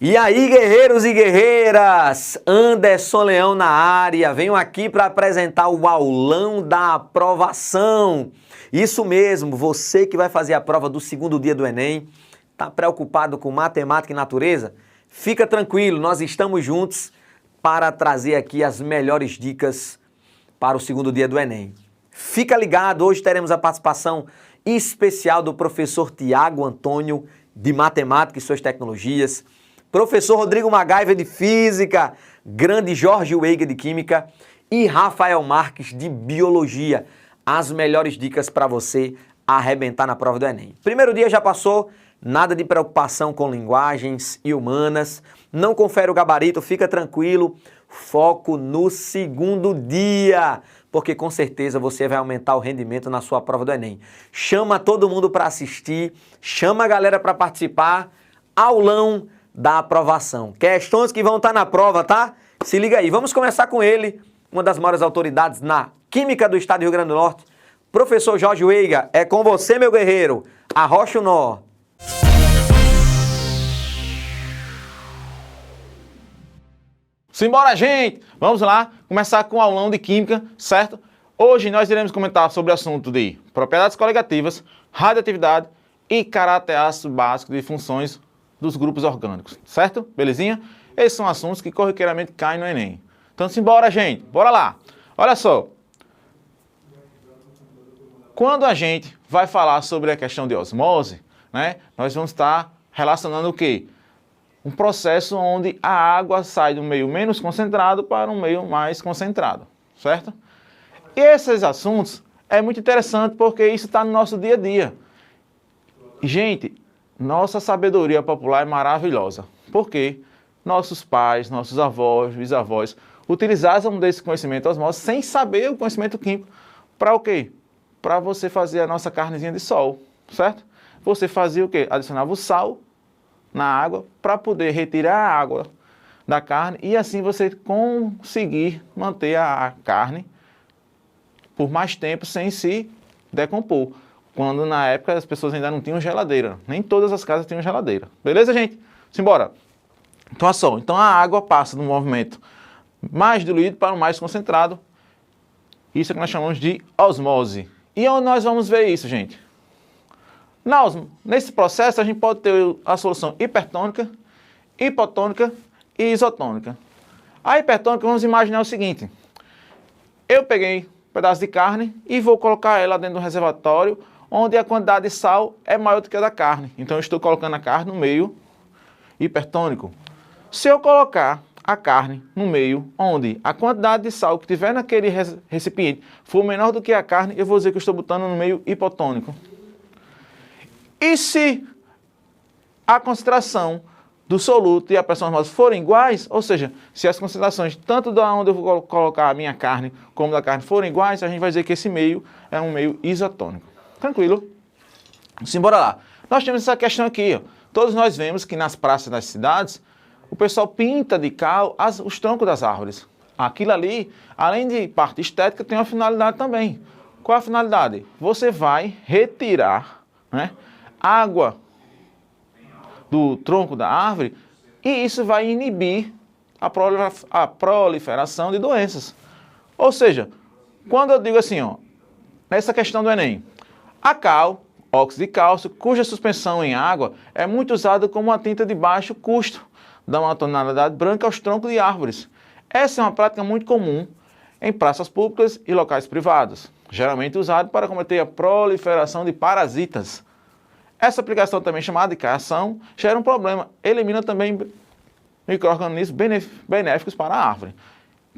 E aí, guerreiros e guerreiras, Anderson Leão na área, venho aqui para apresentar o aulão da aprovação. Isso mesmo, você que vai fazer a prova do segundo dia do Enem, está preocupado com matemática e natureza? Fica tranquilo, nós estamos juntos para trazer aqui as melhores dicas para o segundo dia do Enem. Fica ligado, hoje teremos a participação especial do professor Tiago Antônio, de Matemática e Suas Tecnologias, professor Rodrigo Magaiva, de Física, grande Jorge Weiga, de Química e Rafael Marques, de Biologia. As melhores dicas para você arrebentar na prova do Enem. Primeiro dia já passou, nada de preocupação com linguagens e humanas, não confere o gabarito, fica tranquilo, foco no segundo dia, porque com certeza você vai aumentar o rendimento na sua prova do Enem. Chama todo mundo para assistir, chama a galera para participar, aulão da aprovação. Questões que vão estar na prova, tá? Se liga aí, vamos começar com ele, uma das maiores autoridades na Química do Estado do Rio Grande do Norte, professor Jorge Weiga. É com você, meu guerreiro, arrocha o nó. Simbora, gente! Vamos lá, começar com o aulão de Química, certo? Hoje nós iremos comentar sobre o assunto de propriedades coligativas, radioatividade e caráter ácido básico de funções dos grupos orgânicos, certo? Belezinha? Esses são assuntos que corriqueiramente caem no Enem. Então simbora, gente! Bora lá! Olha só! Quando a gente vai falar sobre a questão de osmose, né, nós vamos estar relacionando o quê? Um processo onde a água sai do meio menos concentrado para um meio mais concentrado, certo? E esses assuntos é muito interessante porque isso está no nosso dia a dia. Gente, nossa sabedoria popular é maravilhosa. Porque nossos pais, nossos avós, bisavós utilizavam desse conhecimento osmose sem saber o conhecimento químico. Para o quê? Para você fazer a nossa carnezinha de sol, certo? Você fazia o quê? Adicionava o sal na água para poder retirar a água da carne e assim você conseguir manter a carne por mais tempo sem se decompor. Quando na época as pessoas ainda não tinham geladeira. Nem todas as casas tinham geladeira. Beleza, gente? Simbora. Então, olha só. Então a água passa do movimento mais diluído para o mais concentrado. Isso é que nós chamamos de osmose. E onde nós vamos ver isso, gente? Nesse processo a gente pode ter a solução hipertônica, hipotônica e isotônica. A hipertônica, vamos imaginar o seguinte. Eu peguei um pedaço de carne e vou colocar ela dentro do reservatório onde a quantidade de sal é maior do que a da carne. Então eu estou colocando a carne no meio hipertônico. Se eu colocar a carne no meio onde a quantidade de sal que tiver naquele recipiente for menor do que a carne, eu vou dizer que eu estou botando no meio hipotônico. E se a concentração do soluto e a pressão osmose forem iguais, ou seja, se as concentrações tanto da onde eu vou colocar a minha carne como da carne forem iguais, a gente vai dizer que esse meio é um meio isotônico. Tranquilo? Simbora lá. Nós temos essa questão aqui, ó. Todos nós vemos que nas praças das cidades, o pessoal pinta de cal os troncos das árvores. Aquilo ali, além de parte estética, tem uma finalidade também. Qual a finalidade? Você vai retirar, né, água do tronco da árvore e isso vai inibir a proliferação de doenças. Ou seja, quando eu digo assim, ó, nessa questão do Enem, a cal, óxido de cálcio, cuja suspensão em água é muito usada como uma tinta de baixo custo, dá uma tonalidade branca aos troncos de árvores. Essa é uma prática muito comum em praças públicas e locais privados, geralmente usada para combater a proliferação de parasitas. Essa aplicação, também chamada de caiação, gera um problema, elimina também micro-organismos benéficos para a árvore.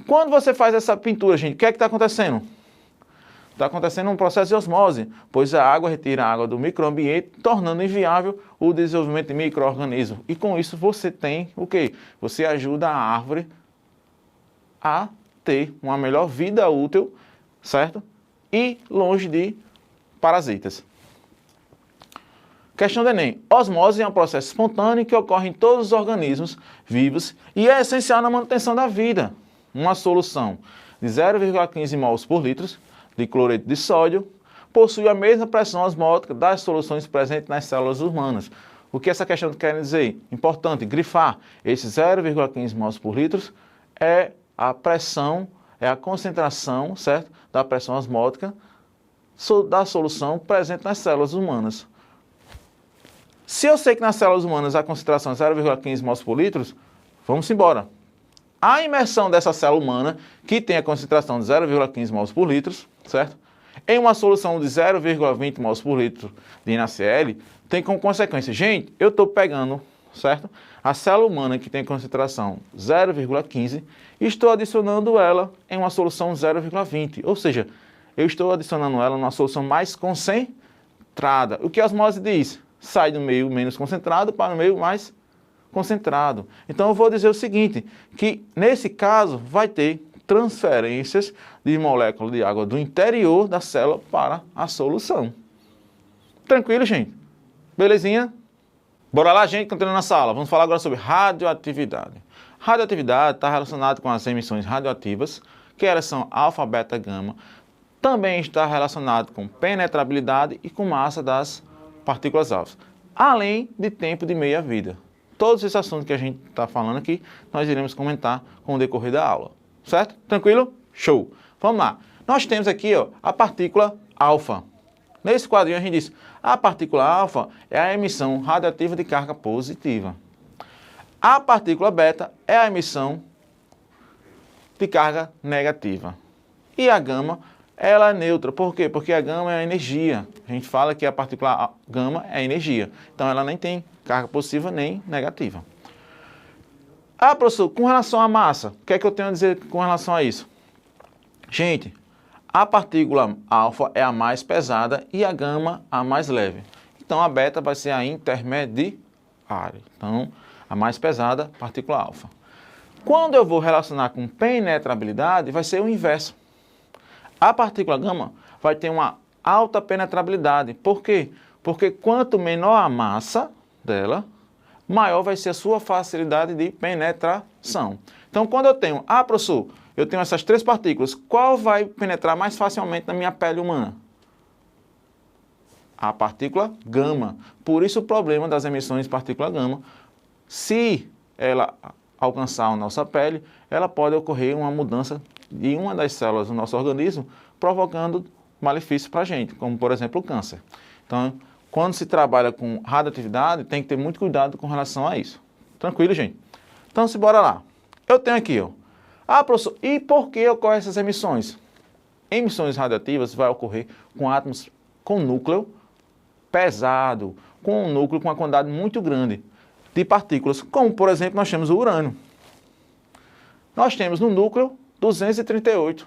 Quando você faz essa pintura, gente, o que é que está acontecendo? Está acontecendo um processo de osmose, pois a água retira a água do microambiente, tornando inviável o desenvolvimento de micro-organismos. E com isso você tem o quê? Você ajuda a árvore a ter uma melhor vida útil, certo? E longe de parasitas. Questão do Enem. Osmose é um processo espontâneo que ocorre em todos os organismos vivos e é essencial na manutenção da vida. Uma solução de 0,15 mols por litro de cloreto de sódio possui a mesma pressão osmótica das soluções presentes nas células humanas. O que essa questão quer dizer? Importante, grifar. Esse 0,15 mols por litro é a pressão, é a concentração, certo? Da pressão osmótica da solução presente nas células humanas. Se eu sei que nas células humanas a concentração é 0,15 mols por litro, vamos embora. A imersão dessa célula humana, que tem a concentração de 0,15 mols por litro, certo? Em uma solução de 0,20 mols por litro de NaCl, tem como consequência, gente, eu estou pegando, certo? A célula humana que tem concentração 0,15 e estou adicionando ela em uma solução 0,20, ou seja, eu estou adicionando ela numa solução mais concentrada. O que a osmose diz? Sai do meio menos concentrado para o meio mais concentrado. Então eu vou dizer o seguinte, que nesse caso vai ter transferências de moléculas de água do interior da célula para a solução. Tranquilo, gente? Belezinha? Bora lá, gente, continuando na sala. Vamos falar agora sobre radioatividade. Radioatividade está relacionada com as emissões radioativas, que elas são alfa, beta, gama. Também está relacionado com penetrabilidade e com massa das partículas alfa, além de tempo de meia-vida. Todos esses assuntos que a gente está falando aqui, nós iremos comentar com o decorrer da aula. Certo? Tranquilo? Show! Vamos lá. Nós temos aqui ó, a partícula alfa. Nesse quadrinho a gente diz, a partícula alfa é a emissão radioativa de carga positiva. A partícula beta é a emissão de carga negativa. E a gama, ela é neutra. Por quê? Porque a gama é a energia. A gente fala que a partícula gama é energia. Então ela nem tem carga positiva nem negativa. Ah, professor, com relação à massa, o que é que eu tenho a dizer com relação a isso? Gente, a partícula alfa é a mais pesada e a gama a mais leve. Então a beta vai ser a intermediária. Então, a mais pesada, partícula alfa. Quando eu vou relacionar com penetrabilidade, vai ser o inverso. A partícula gama vai ter uma alta penetrabilidade. Por quê? Porque quanto menor a massa dela, maior vai ser a sua facilidade de penetração. Então, quando eu tenho, professor, eu tenho essas três partículas, qual vai penetrar mais facilmente na minha pele humana? A partícula gama. Por isso o problema das emissões de partícula gama, se ela alcançar a nossa pele, ela pode ocorrer uma mudança de uma das células do nosso organismo, provocando malefício para a gente, como por exemplo o câncer. Então, quando se trabalha com radioatividade, tem que ter muito cuidado com relação a isso. Tranquilo, gente? Então, bora lá. Eu tenho aqui, ó. Professor, e por que ocorrem essas emissões? Emissões radioativas vai ocorrer com átomos com núcleo pesado, com um núcleo com uma quantidade muito grande de partículas, como, por exemplo, nós temos o urânio. Nós temos no núcleo 238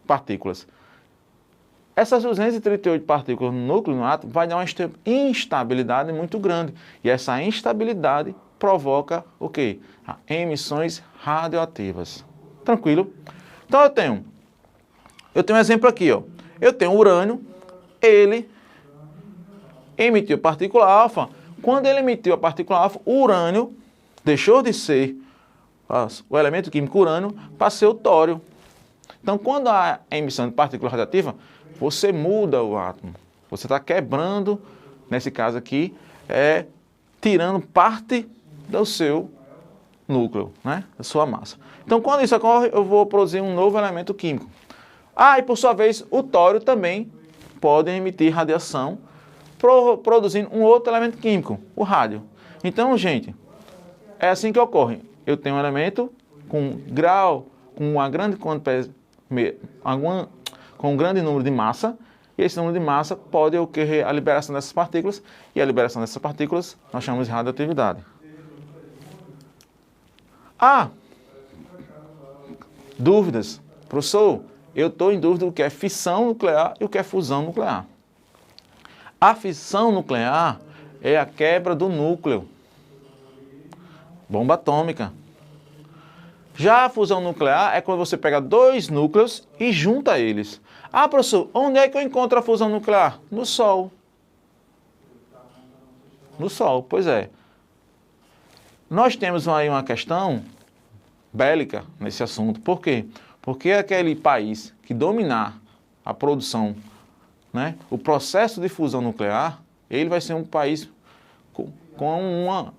partículas. Essas 238 partículas no núcleo do átomo vai dar uma instabilidade muito grande. E essa instabilidade provoca o quê? Emissões radioativas. Tranquilo? Então eu tenho um exemplo aqui, ó. Eu tenho o urânio, ele emitiu partícula alfa. Quando ele emitiu a partícula alfa, o urânio deixou de ser o elemento químico urânio para ser o tório. Então, quando há a emissão de partícula radioativa, você muda o átomo. Você está quebrando, nesse caso aqui, tirando parte do seu núcleo, né? Da sua massa. Então, quando isso ocorre, eu vou produzir um novo elemento químico. E por sua vez, o tório também pode emitir radiação, produzindo um outro elemento químico, o rádio. Então, gente, é assim que ocorre. Eu tenho um elemento com uma grande quantidade, com um grande número de massa, e esse número de massa pode ocorrer a liberação dessas partículas, e a liberação dessas partículas nós chamamos de radioatividade. Dúvidas? Professor, eu estou em dúvida do que é fissão nuclear e o que é fusão nuclear. A fissão nuclear é a quebra do núcleo. Bomba atômica. Já a fusão nuclear é quando você pega dois núcleos e junta eles. Professor, onde é que eu encontro a fusão nuclear? No Sol. No Sol, pois é. Nós temos aí uma questão bélica nesse assunto. Por quê? Porque aquele país que dominar a produção, né, o processo de fusão nuclear, ele vai ser um país com uma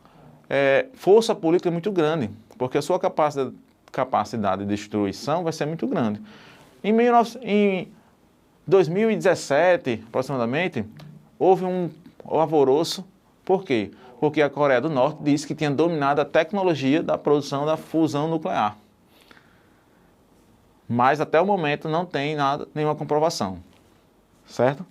força política muito grande, porque a sua capacidade de destruição vai ser muito grande. Em 2017, aproximadamente, houve um alvoroço. Por quê? Porque a Coreia do Norte disse que tinha dominado a tecnologia da produção da fusão nuclear. Mas até o momento não tem nenhuma comprovação. Certo?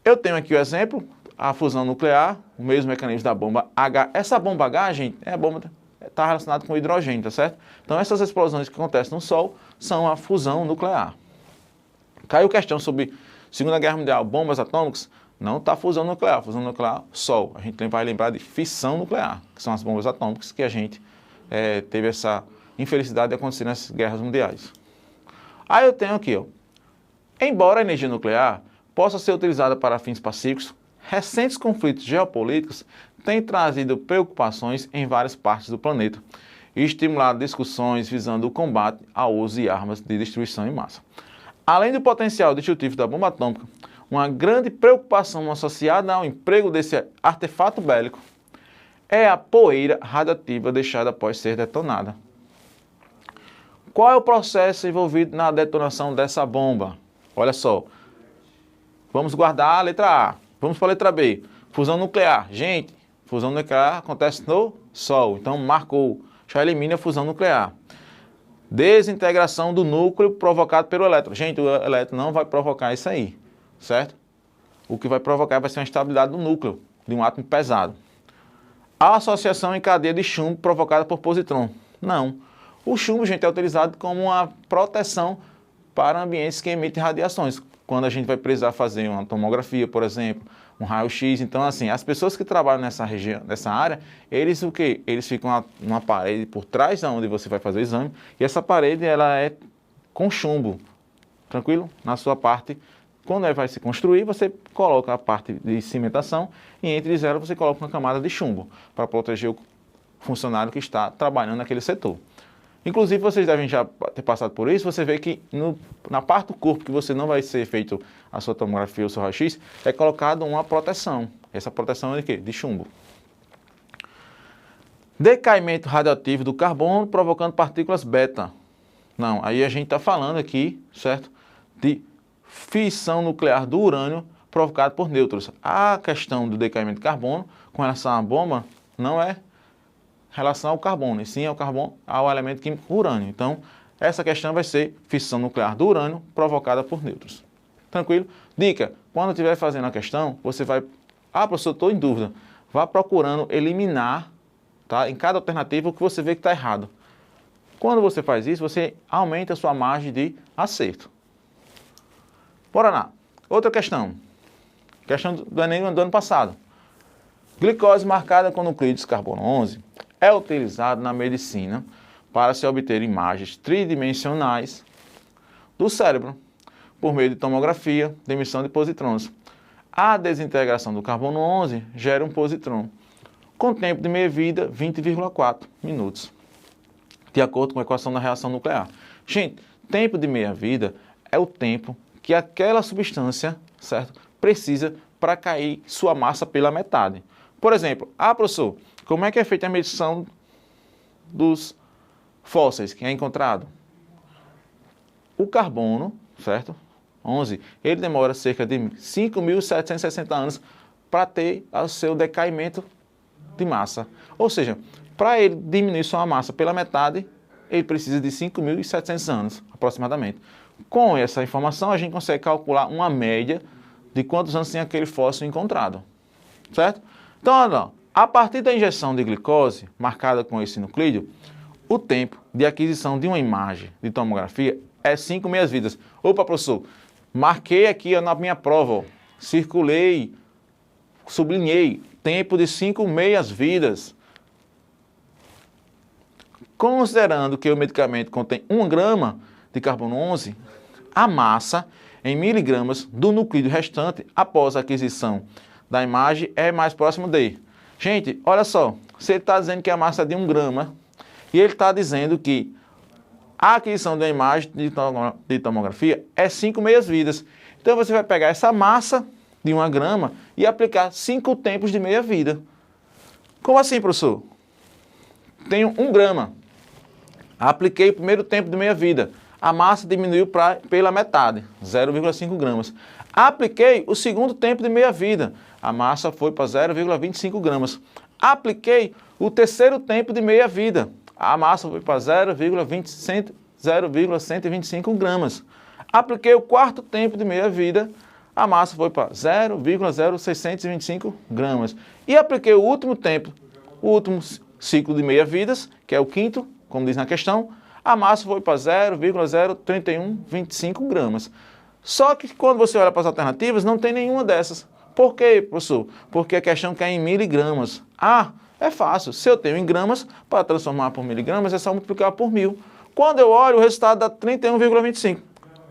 Eu tenho aqui o exemplo, a fusão nuclear, o mesmo mecanismo da bomba H. Essa bomba H, gente, é a bomba está relacionada com o hidrogênio, tá certo? Então essas explosões que acontecem no Sol são a fusão nuclear. Caiu questão sobre Segunda Guerra Mundial, bombas atômicas, não está fusão nuclear, Sol. A gente vai lembrar de fissão nuclear, que são as bombas atômicas que a gente teve essa infelicidade de acontecer nas guerras mundiais. Aí eu tenho aqui, ó, embora a energia nuclear possa ser utilizada para fins pacíficos, recentes conflitos geopolíticos têm trazido preocupações em várias partes do planeta e estimulado discussões visando o combate ao uso de armas de destruição em massa. Além do potencial destrutivo da bomba atômica, uma grande preocupação associada ao emprego desse artefato bélico é a poeira radioativa deixada após ser detonada. Qual é o processo envolvido na detonação dessa bomba? Olha só, vamos guardar a letra A, vamos para a letra B, fusão nuclear. Gente, fusão nuclear acontece no Sol, então marcou, já elimina a fusão nuclear. Desintegração do núcleo provocado pelo elétron. Gente, o elétron não vai provocar isso aí, certo? O que vai provocar vai ser uma instabilidade do núcleo, de um átomo pesado. A associação em cadeia de chumbo provocada por positron. Não. O chumbo, gente, é utilizado como uma proteção para ambientes que emitem radiações. Quando a gente vai precisar fazer uma tomografia, por exemplo, um raio-x. Então, assim, as pessoas que trabalham nessa região, nessa área, eles o quê? Eles ficam numa parede por trás de onde você vai fazer o exame, e essa parede, ela é com chumbo, tranquilo? Na sua parte, quando vai se construir, você coloca a parte de cimentação, e entre elas você coloca uma camada de chumbo, para proteger o funcionário que está trabalhando naquele setor. Inclusive, vocês devem já ter passado por isso, você vê que na parte do corpo que você não vai ser feito a sua tomografia ou o seu raio-x, é colocado uma proteção. Essa proteção é de quê? De chumbo. Decaimento radioativo do carbono provocando partículas beta. Não, aí a gente está falando aqui, certo? De fissão nuclear do urânio provocado por nêutrons. A questão do decaimento de carbono com relação à bomba não é relação ao carbono, e sim ao elemento químico urânio. Então, essa questão vai ser fissão nuclear do urânio provocada por nêutrons. Tranquilo? Dica, quando estiver fazendo a questão, você vai... Ah, professor, estou em dúvida. Vá procurando eliminar, tá, em cada alternativa o que você vê que está errado. Quando você faz isso, você aumenta a sua margem de acerto. Bora lá. Outra questão. Questão do Enem do ano passado. Glicose marcada com nucleídos carbono 11 é utilizado na medicina para se obter imagens tridimensionais do cérebro por meio de tomografia de emissão de positrons. A desintegração do carbono 11 gera um positron com tempo de meia-vida 20,4 minutos, de acordo com a equação da reação nuclear. Gente, tempo de meia-vida é o tempo que aquela substância, certo, precisa para cair sua massa pela metade. Por exemplo, professor, como é que é feita a medição dos fósseis que é encontrado? O carbono, certo? 11, ele demora cerca de 5.760 anos para ter o seu decaimento de massa. Ou seja, para ele diminuir sua massa pela metade, ele precisa de 5.700 anos, aproximadamente. Com essa informação, a gente consegue calcular uma média de quantos anos tem aquele fóssil encontrado, certo? Então, olha, a partir da injeção de glicose, marcada com esse nucleído, o tempo de aquisição de uma imagem de tomografia é 5 meias-vidas. Opa, professor, marquei aqui na minha prova, ó, circulei, sublinhei, tempo de 5 meias-vidas. Considerando que o medicamento contém 1 grama de carbono 11, a massa em miligramas do nucleído restante após a aquisição da imagem é mais próximo de... Gente, olha só, se ele está dizendo que a massa é de 1 grama e ele está dizendo que a aquisição da imagem de tomografia é 5 meias-vidas. Então você vai pegar essa massa de 1 grama e aplicar 5 tempos de meia-vida. Como assim, professor? Tenho 1 grama. Apliquei o primeiro tempo de meia-vida. A massa diminuiu pela metade, 0,5 gramas. Apliquei o segundo tempo de meia-vida. A massa foi para 0,25 gramas. Apliquei o terceiro tempo de meia-vida. A massa foi para 0,125 gramas. Apliquei o quarto tempo de meia-vida. A massa foi para 0,0625 gramas. E apliquei o último tempo, o último ciclo de meia-vidas, que é o quinto, como diz na questão, a massa foi para 0,03125 gramas. Só que quando você olha para as alternativas, não tem nenhuma dessas. Por quê, professor? Porque a questão quer em miligramas. Ah, é fácil. Se eu tenho em gramas, para transformar por miligramas, é só multiplicar por 1000. Quando eu olho, o resultado dá 31,25.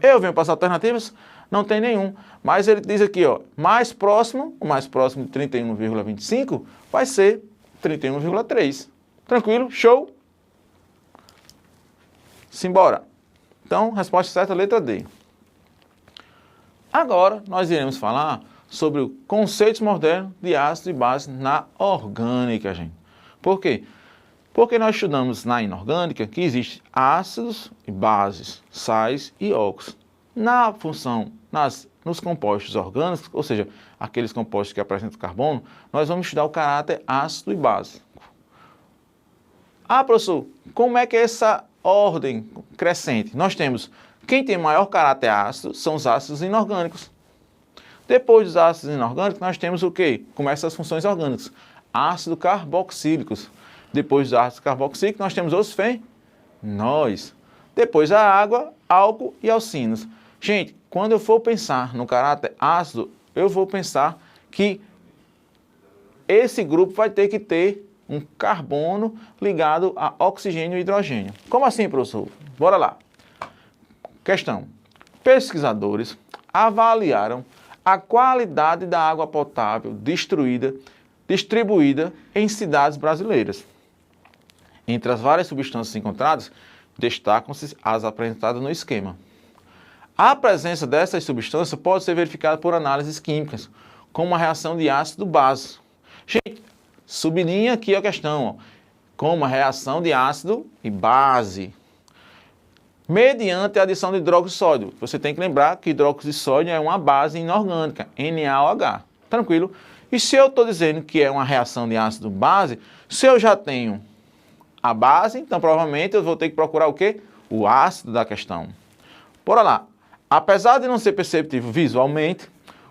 Eu venho para as alternativas, não tem nenhum. Mas ele diz aqui, ó, o mais próximo de 31,25 vai ser 31,3. Tranquilo? Show? Simbora. Então, resposta certa, letra D. Agora, nós iremos falar sobre o conceitos modernos de ácido e base na orgânica, gente. Por quê? Porque nós estudamos na inorgânica que existem ácidos e bases, sais e óxidos. Na função, nos compostos orgânicos, ou seja, aqueles compostos que apresentam carbono, nós vamos estudar o caráter ácido e base. Ah, professor, como é que é essa ordem crescente? Nós temos, quem tem maior caráter ácido são os ácidos inorgânicos. Depois dos ácidos inorgânicos, nós temos o quê? Começam as funções orgânicas. Ácidos carboxílicos. Depois dos ácidos carboxílicos, nós temos os fenóis. Depois a água, álcool e alcinos. Gente, quando eu for pensar no caráter ácido, eu vou pensar que esse grupo vai ter que ter um carbono ligado a oxigênio e hidrogênio. Como assim, professor? Bora lá. Questão. Pesquisadores avaliaram a qualidade da água potável distribuída em cidades brasileiras. Entre as várias substâncias encontradas, destacam-se as apresentadas no esquema. A presença dessas substâncias pode ser verificada por análises químicas, como a reação de ácido-base. Gente, sublinha aqui a questão, ó, como a reação de ácido e base. Mediante a adição de hidróxido de sódio. Você tem que lembrar que hidróxido de sódio é uma base inorgânica, NaOH. Tranquilo? E se eu estou dizendo que é uma reação de ácido-base, se eu já tenho a base, então provavelmente eu vou ter que procurar o quê? O ácido da questão. Bora lá. Apesar de não ser perceptível visualmente,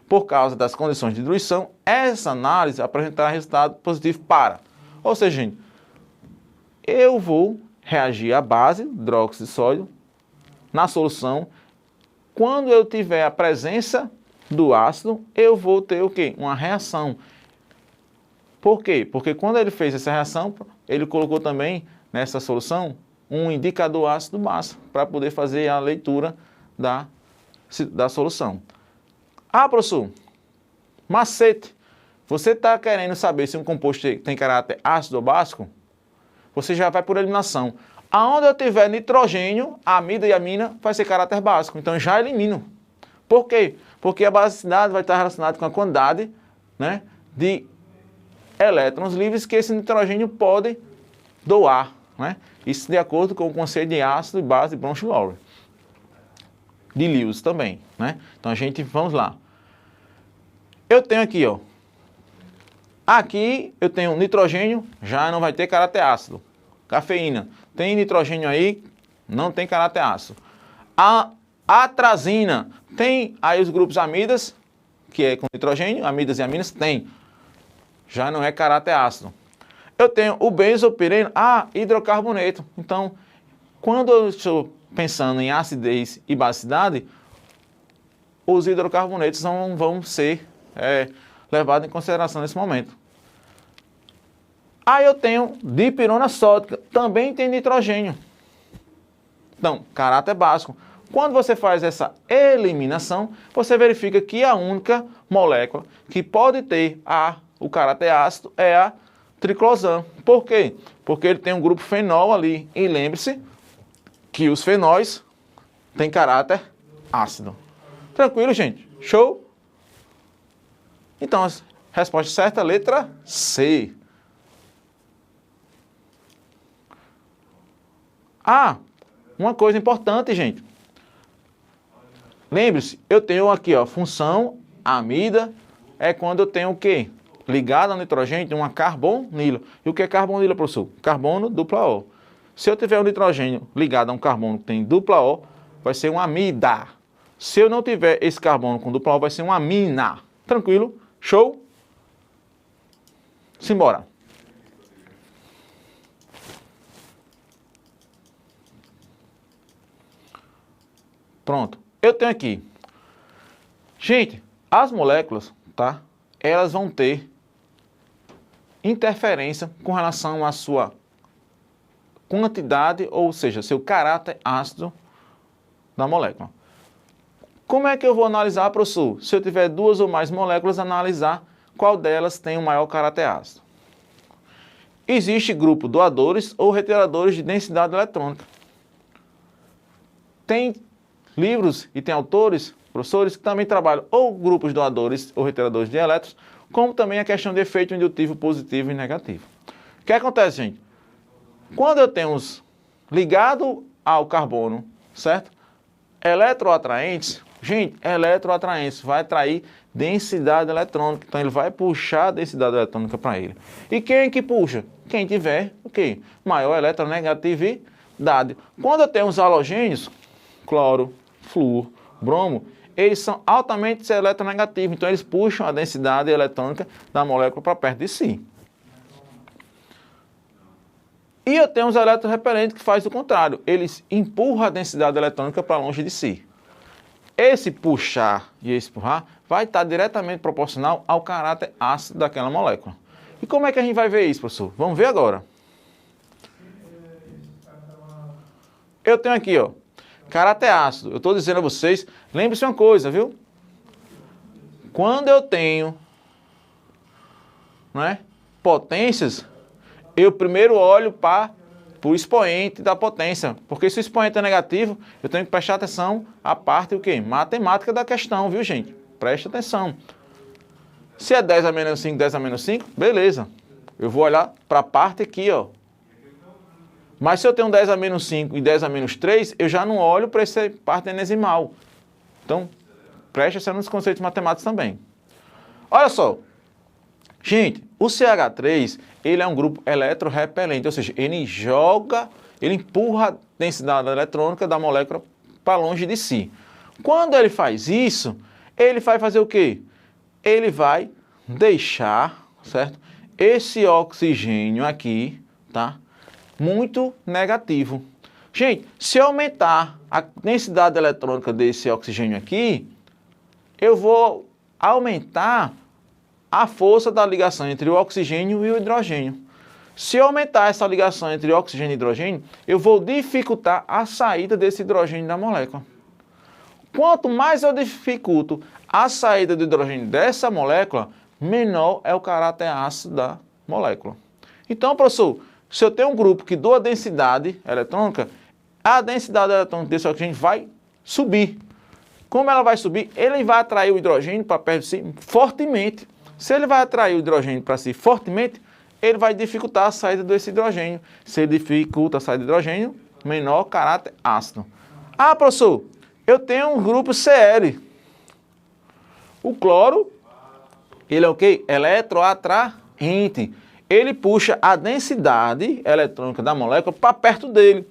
por causa das condições de diluição, essa análise apresentará resultado positivo para. Ou seja, gente, eu vou reagir à base, hidróxido de sódio, na solução. Quando eu tiver a presença do ácido, eu vou ter o quê? Uma reação. Por quê? Porque quando ele fez essa reação, ele colocou também nessa solução um indicador ácido-base para poder fazer a leitura da solução. Ah, professor, macete. Você está querendo saber se um composto tem caráter ácido ou básico? Você já vai por eliminação. Aonde eu tiver nitrogênio, a amida e amina vai ser caráter básico. Então já elimino. Por quê? Porque a basicidade vai estar relacionada com a quantidade, né, de elétrons livres que esse nitrogênio pode doar, né? Isso de acordo com o conceito de ácido e base de Bronsted-Lowry. De Lewis também, né? Então vamos lá. Eu tenho aqui, ó. Aqui eu tenho nitrogênio, já não vai ter caráter ácido. Cafeína, tem nitrogênio aí, não tem caráter ácido. A atrazina, tem aí os grupos amidas, que é com nitrogênio, amidas e aminas, tem. Já não é caráter ácido. Eu tenho o benzopireno, hidrocarboneto. Então, quando eu estou pensando em acidez e basicidade, os hidrocarbonetos vão ser levados em consideração nesse momento. Aí eu tenho dipirona sódica, também tem nitrogênio. Então, caráter básico. Quando você faz essa eliminação, você verifica que a única molécula que pode ter o caráter ácido é a triclosan. Por quê? Porque ele tem um grupo fenol ali. E lembre-se que os fenóis têm caráter ácido. Tranquilo, gente? Show? Então, a resposta certa é a letra C. Ah, uma coisa importante, gente. Lembre-se, eu tenho aqui, ó, função amida é quando eu tenho o quê? Ligado ao nitrogênio, uma carbonila. E o que é carbonila, professor? Carbono dupla O. Se eu tiver um nitrogênio ligado a um carbono que tem dupla O, vai ser uma amida. Se eu não tiver esse carbono com dupla O, vai ser uma amina. Tranquilo? Show? Simbora. Pronto. Eu tenho aqui. Gente, as moléculas, tá? Elas vão ter interferência com relação à sua quantidade, ou seja, seu caráter ácido da molécula. Como é que eu vou analisar, professor? Se eu tiver duas ou mais moléculas, analisar qual delas tem o maior caráter ácido. Existe grupo doadores ou retiradores de densidade eletrônica. Tem livros e tem autores, professores, que também trabalham ou grupos doadores ou retiradores de elétrons, como também a questão de efeito indutivo positivo e negativo. O que acontece, gente? Quando eu tenho os ligado ao carbono, certo? Eletroatraentes, gente, eletroatraentes vai atrair densidade eletrônica, então ele vai puxar a densidade eletrônica para ele. E quem que puxa? Quem tiver o quê? Maior eletronegatividade. Quando eu tenho os halogênios, cloro, flúor, bromo, eles são altamente eletronegativos, então eles puxam a densidade eletrônica da molécula para perto de si. E eu tenho os eletrorrepelentes que fazem o contrário, eles empurram a densidade eletrônica para longe de si. Esse puxar e esse empurrar vai estar diretamente proporcional ao caráter ácido daquela molécula. E como é que a gente vai ver isso, professor? Vamos ver agora. Eu tenho aqui, ó, caráter ácido. Eu estou dizendo a vocês, lembre-se uma coisa, viu? Quando eu tenho, né, potências, eu primeiro olho para o expoente da potência. Porque se o expoente é negativo, eu tenho que prestar atenção à parte o quê? Matemática da questão, viu, gente? Preste atenção. Se é 10 a menos 5, 10 a menos 5, beleza. Eu vou olhar para a parte aqui, ó. Mas se eu tenho 10 a menos 5 e 10 a menos 3, eu já não olho para essa parte enesimal. Então, preste atenção nos conceitos matemáticos também. Olha só. Gente, o CH3, ele é um grupo eletrorrepelente, ou seja, ele empurra a densidade eletrônica da molécula para longe de si. Quando ele faz isso, ele vai fazer o quê? Ele vai deixar, certo? Esse oxigênio aqui, tá? Muito negativo. Gente, se eu aumentar a densidade eletrônica desse oxigênio aqui, eu vou aumentar a força da ligação entre o oxigênio e o hidrogênio. Se eu aumentar essa ligação entre oxigênio e hidrogênio, eu vou dificultar a saída desse hidrogênio da molécula. Quanto mais eu dificulto a saída do hidrogênio dessa molécula, menor é o caráter ácido da molécula. Então, professor, se eu tenho um grupo que doa densidade eletrônica, a densidade eletrônica desse oxigênio vai subir. Como ela vai subir? Ele vai atrair o hidrogênio para perto de si fortemente. Se ele vai atrair o hidrogênio para si fortemente, ele vai dificultar a saída desse hidrogênio. Se ele dificulta a saída do hidrogênio, menor caráter ácido. Ah, professor, eu tenho um grupo Cl. O cloro, ele é o quê? Eletroatraente. Ele puxa a densidade eletrônica da molécula para perto dele.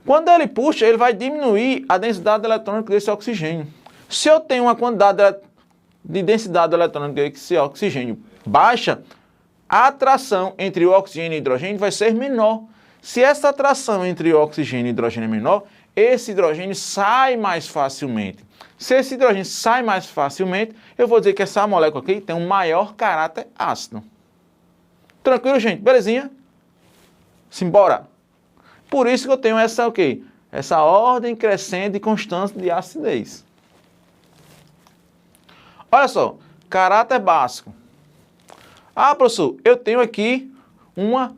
Quando ele puxa, ele vai diminuir a densidade eletrônica desse oxigênio. Se eu tenho uma quantidade de densidade eletrônica desse oxigênio baixa, a atração entre o oxigênio e o hidrogênio vai ser menor. Se essa atração entre o oxigênio e o hidrogênio é menor, esse hidrogênio sai mais facilmente. Se esse hidrogênio sai mais facilmente, eu vou dizer que essa molécula aqui tem um maior caráter ácido. Tranquilo, gente? Belezinha? Simbora! Por isso que eu tenho essa, o quê? Essa ordem crescente e constante de acidez. Olha só, caráter básico. Ah, professor, eu tenho aqui uma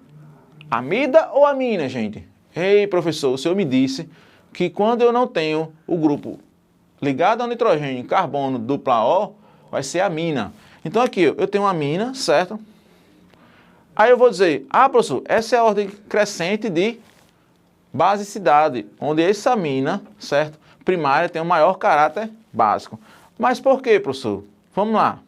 amida ou amina, gente? Ei, professor, o senhor me disse que quando eu não tenho o grupo ligado ao nitrogênio, carbono, dupla O, vai ser amina. Então aqui eu tenho uma amina, certo? Aí eu vou dizer, professor, essa é a ordem crescente de basicidade, onde essa amina, certo? Primária tem o maior caráter básico. Mas por quê, professor? Vamos lá.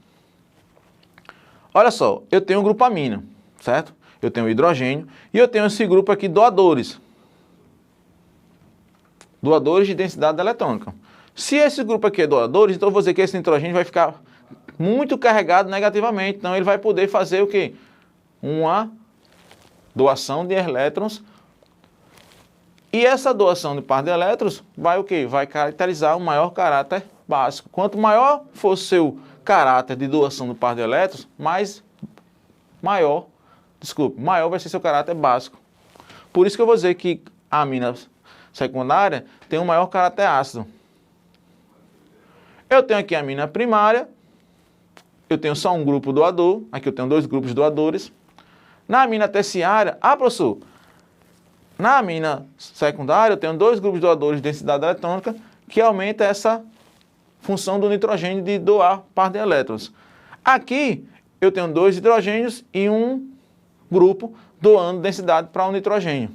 Olha só, eu tenho um grupo amina, certo? Eu tenho hidrogênio e eu tenho esse grupo aqui doadores. Doadores de densidade eletrônica. Se esse grupo aqui é doadores, então eu vou dizer que esse nitrogênio vai ficar muito carregado negativamente. Então ele vai poder fazer o quê? Uma doação de elétrons. E essa doação de par de elétrons vai o quê? Vai caracterizar o maior caráter básico. Quanto maior for o seu caráter de doação do par de elétrons, maior vai ser seu caráter básico. Por isso que eu vou dizer que a amina secundária tem um maior caráter ácido. Eu tenho aqui a amina primária, eu tenho só um grupo doador, aqui eu tenho 2 grupos doadores. Na amina terciária, professor, na amina secundária eu tenho 2 grupos doadores de densidade eletrônica que aumenta essa função do nitrogênio de doar par de elétrons. Aqui eu tenho 2 hidrogênios e um grupo doando densidade para o nitrogênio.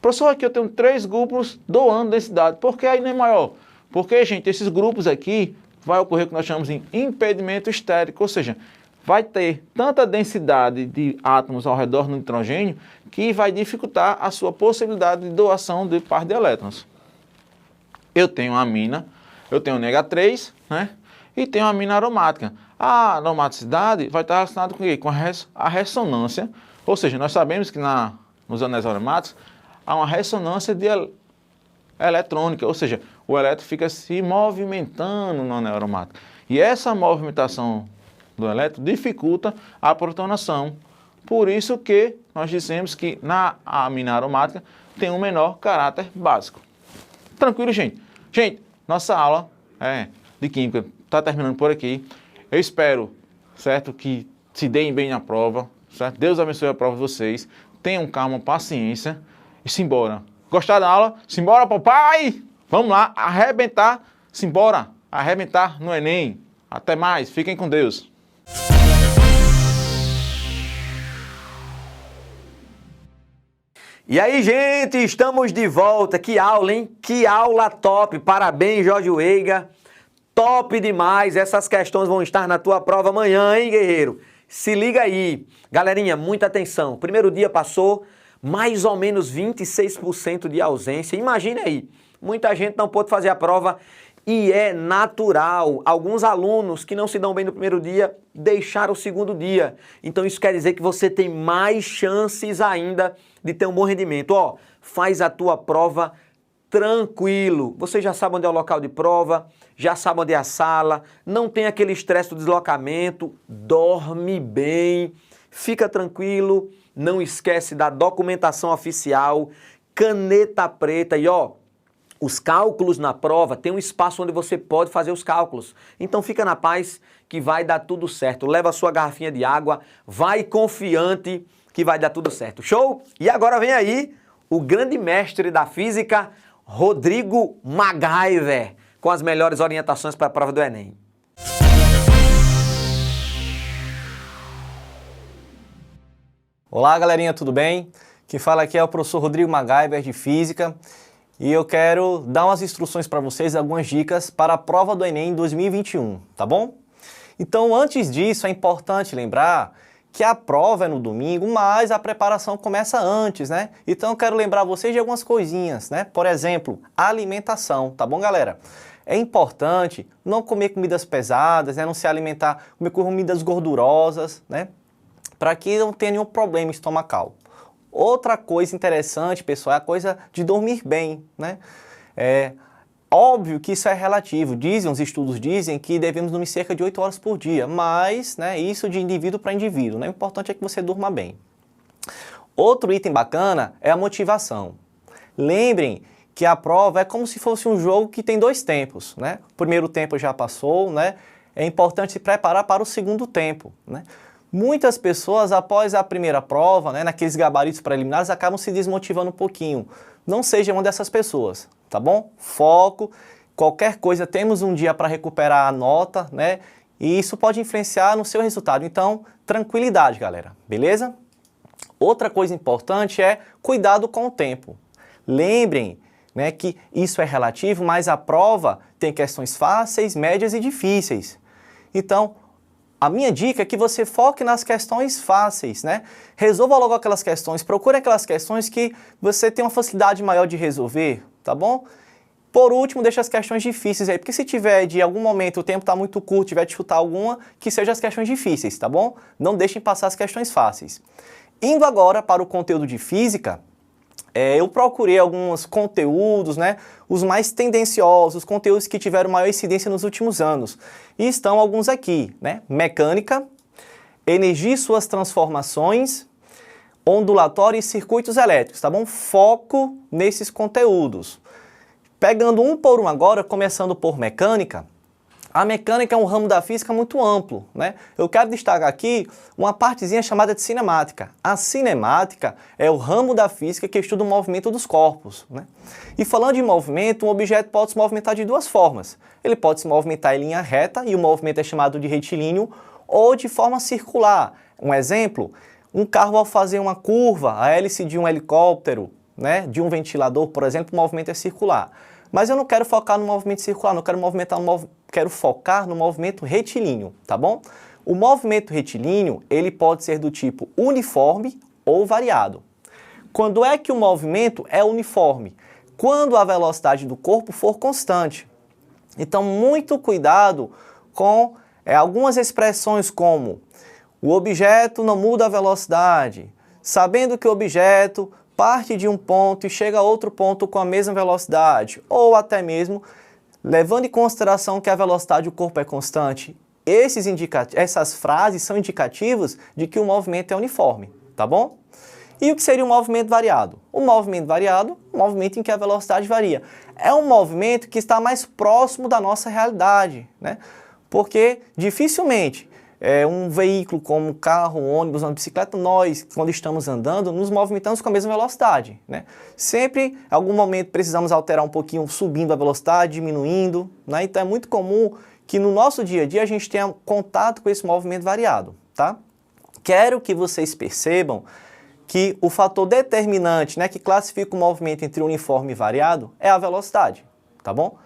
Professor, aqui eu tenho 3 grupos doando densidade. Por que aí não é maior? Porque, gente, esses grupos aqui vai ocorrer o que nós chamamos de impedimento estérico, ou seja, vai ter tanta densidade de átomos ao redor do nitrogênio que vai dificultar a sua possibilidade de doação de par de elétrons. Eu tenho a amina, eu tenho o NH3, né? E tenho a amina aromática. A aromaticidade vai estar relacionada com o quê? Com a ressonância, ou seja, nós sabemos que nos anéis aromáticos há uma ressonância eletrônica, ou seja, o elétron fica se movimentando no anel aromático. E essa movimentação do elétron dificulta a protonação. Por isso que nós dizemos que na amina aromática tem um menor caráter básico. Tranquilo, gente? Gente, nossa aula de Química está terminando por aqui. Eu espero, certo, que se deem bem na prova, certo? Deus abençoe a prova de vocês. Tenham calma, paciência e simbora. Gostaram da aula? Simbora, papai! Vamos lá, arrebentar, simbora, arrebentar no Enem. Até mais, fiquem com Deus. E aí, gente, estamos de volta. Que aula, hein? Que aula top. Parabéns, Jorge Weiga. Top demais. Essas questões vão estar na tua prova amanhã, hein, guerreiro? Se liga aí. Galerinha, muita atenção. Primeiro dia passou, mais ou menos 26% de ausência. Imagine aí, muita gente não pôde fazer a prova e é natural. Alguns alunos que não se dão bem no primeiro dia deixaram o segundo dia. Então isso quer dizer que você tem mais chances ainda de ter um bom rendimento. Ó, faz a tua prova tranquilo. Você já sabe onde é o local de prova, já sabe onde é a sala, não tem aquele estresse do deslocamento, dorme bem, fica tranquilo, não esquece da documentação oficial, caneta preta e ó, os cálculos na prova, tem um espaço onde você pode fazer os cálculos. Então fica na paz que vai dar tudo certo. Leva a sua garrafinha de água, vai confiante que vai dar tudo certo. Show? E agora vem aí o grande mestre da física, Rodrigo MacGyver, com as melhores orientações para a prova do Enem. Olá, galerinha, tudo bem? Quem fala aqui é o professor Rodrigo MacGyver de Física. E eu quero dar umas instruções para vocês, algumas dicas para a prova do Enem 2021, tá bom? Então, antes disso, é importante lembrar que a prova é no domingo, mas a preparação começa antes, né? Então, eu quero lembrar vocês de algumas coisinhas, né? Por exemplo, alimentação, tá bom, galera? É importante não comer comidas pesadas, né? Não se alimentar, comer comidas gordurosas, né? Para que não tenha nenhum problema estomacal. Outra coisa interessante, pessoal, é a coisa de dormir bem, né? É óbvio que isso é relativo. Os estudos dizem que devemos dormir cerca de 8 horas por dia, mas, né, isso de indivíduo para indivíduo, né? O importante é que você durma bem. Outro item bacana é a motivação. Lembrem que a prova é como se fosse um jogo que tem 2 tempos, né? O primeiro tempo já passou, né? É importante se preparar para o segundo tempo, né? Muitas pessoas, após a primeira prova, né, naqueles gabaritos preliminares, acabam se desmotivando um pouquinho. Não seja uma dessas pessoas, tá bom? Foco, qualquer coisa, temos um dia para recuperar a nota, né? e isso pode influenciar no seu resultado. Então, tranquilidade, galera, beleza? Outra coisa importante é cuidado com o tempo. Lembrem, né, que isso é relativo, mas a prova tem questões fáceis, médias e difíceis. Então, a minha dica é que você foque nas questões fáceis, né? Resolva logo aquelas questões, procure aquelas questões que você tem uma facilidade maior de resolver, tá bom? Por último, deixa as questões difíceis aí, porque se tiver de algum momento o tempo está muito curto, tiver de chutar alguma, que sejam as questões difíceis, tá bom? Não deixem passar as questões fáceis. Indo agora para o conteúdo de física, eu procurei alguns conteúdos, né, os mais tendenciosos, conteúdos que tiveram maior incidência nos últimos anos. E estão alguns aqui, né? Mecânica, energia e suas transformações, ondulatório e circuitos elétricos, tá bom? Foco nesses conteúdos. Pegando um por um agora, começando por mecânica. A mecânica é um ramo da física muito amplo, né? Eu quero destacar aqui uma partezinha chamada de cinemática. A cinemática é o ramo da física que estuda o movimento dos corpos, né? E falando de movimento, um objeto pode se movimentar de duas formas. Ele pode se movimentar em linha reta, e o movimento é chamado de retilíneo, ou de forma circular. Um exemplo, um carro ao fazer uma curva, a hélice de um helicóptero, né, de um ventilador, por exemplo, o movimento é circular. Mas eu não quero focar no movimento circular, não quero focar no movimento retilíneo, tá bom? O movimento retilíneo, ele pode ser do tipo uniforme ou variado. Quando é que o movimento é uniforme? Quando a velocidade do corpo for constante. Então, muito cuidado com algumas expressões como o objeto não muda a velocidade, sabendo que o objeto parte de um ponto e chega a outro ponto com a mesma velocidade, ou até mesmo levando em consideração que a velocidade do corpo é constante. Essas frases são indicativos de que o movimento é uniforme, tá bom? E o que seria um movimento variado? O movimento variado, um movimento em que a velocidade varia. É um movimento que está mais próximo da nossa realidade, né? Porque dificilmente um veículo como um carro, um ônibus, uma bicicleta, nós, quando estamos andando, nos movimentamos com a mesma velocidade, né? Sempre, em algum momento, precisamos alterar um pouquinho, subindo a velocidade, diminuindo, né? Então é muito comum que no nosso dia a dia a gente tenha contato com esse movimento variado, tá? Quero que vocês percebam que o fator determinante, né, que classifica o movimento entre uniforme e variado é a velocidade, tá bom?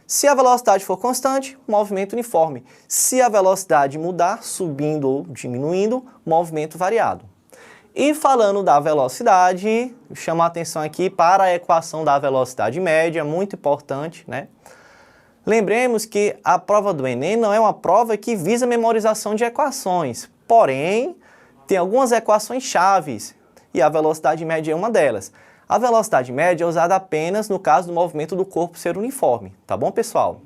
Se a velocidade for constante, movimento uniforme. Se a velocidade mudar, subindo ou diminuindo, movimento variado. E falando da velocidade, chamo a atenção aqui para a equação da velocidade média, muito importante, né? Lembremos que a prova do Enem não é uma prova que visa memorização de equações, porém, tem algumas equações chaves, e a velocidade média é uma delas. A velocidade média é usada apenas no caso do movimento do corpo ser uniforme, tá bom, pessoal?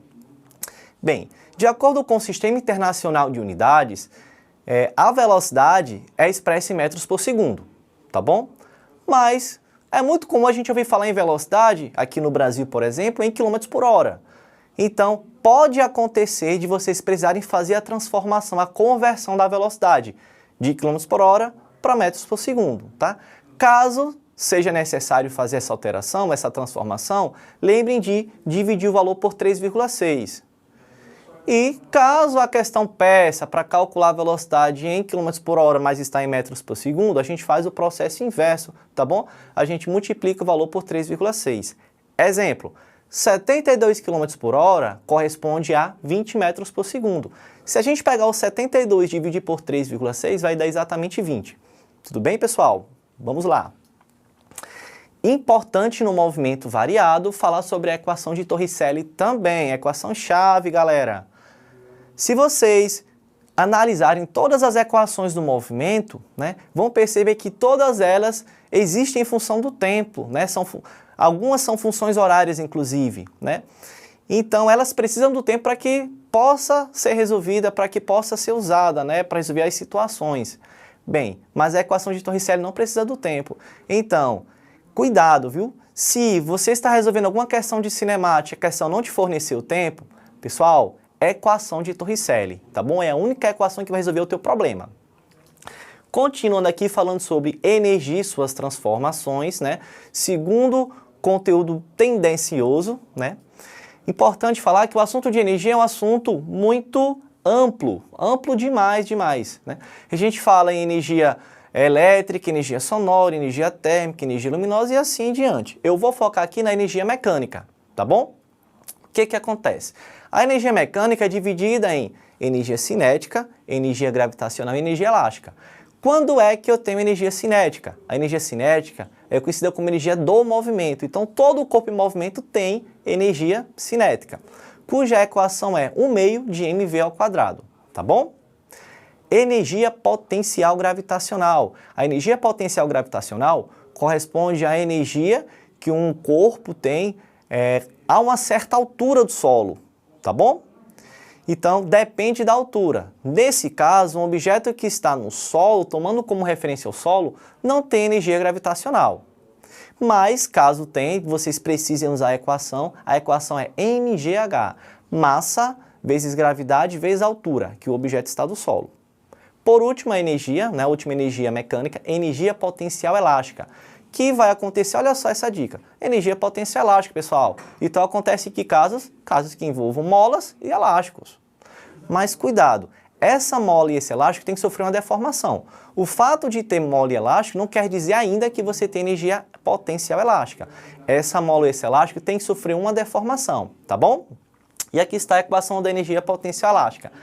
Bem, de acordo com o Sistema Internacional de Unidades, a velocidade é expressa em metros por segundo, tá bom? Mas é muito comum a gente ouvir falar em velocidade, aqui no Brasil, por exemplo, em quilômetros por hora. Então, pode acontecer de vocês precisarem fazer a transformação, a conversão da velocidade de quilômetros por hora para metros por segundo, tá? Caso seja necessário fazer essa alteração, essa transformação, lembrem de dividir o valor por 3,6. E caso a questão peça para calcular a velocidade em km por hora, mas está em metros por segundo, a gente faz o processo inverso, tá bom? A gente multiplica o valor por 3,6. Exemplo, 72 km por hora corresponde a 20 metros por segundo. Se a gente pegar o 72 e dividir por 3,6, vai dar exatamente 20. Tudo bem, pessoal? Vamos lá. Importante no movimento variado falar sobre a equação de Torricelli também, equação chave, galera. Se vocês analisarem todas as equações do movimento, né, vão perceber que todas elas existem em função do tempo, né? Algumas são funções horárias, inclusive, né? Então, elas precisam do tempo para que possa ser resolvida, para que possa ser usada, né, para resolver as situações. Bem, mas a equação de Torricelli não precisa do tempo. Então, cuidado, viu? Se você está resolvendo alguma questão de cinemática, a questão não te fornecer o tempo, pessoal, equação de Torricelli, tá bom? É a única equação que vai resolver o teu problema. Continuando aqui falando sobre energia e suas transformações, né? Segundo conteúdo tendencioso, né? Importante falar que o assunto de energia é um assunto muito amplo, amplo demais, né? A gente fala em energia elétrica, energia sonora, energia térmica, energia luminosa e assim em diante. Eu vou focar aqui na energia mecânica, tá bom? O que acontece? A energia mecânica é dividida em energia cinética, energia gravitacional e energia elástica. Quando é que eu tenho energia cinética? A energia cinética é conhecida como energia do movimento. Então, todo o corpo em movimento tem energia cinética, cuja equação é 1/2 de mv², tá bom? Energia potencial gravitacional. A energia potencial gravitacional corresponde à energia que um corpo tem a uma certa altura do solo, tá bom? Então, depende da altura. Nesse caso, um objeto que está no solo, tomando como referência o solo, não tem energia gravitacional. Mas, caso tenha, vocês precisem usar a equação é mgh, massa vezes gravidade vezes altura, que o objeto está do solo. Por último, a energia, né, a última energia mecânica, energia potencial elástica, que vai acontecer, olha só essa dica, energia potencial elástica, pessoal. Então, acontece em que casos? Casos que envolvam molas e elásticos. Mas cuidado, essa mola e esse elástico tem que sofrer uma deformação. O fato de ter mola e elástico não quer dizer ainda que você tem energia potencial elástica. Essa mola e esse elástico tem que sofrer uma deformação, tá bom? E aqui está a equação da energia potencial elástica.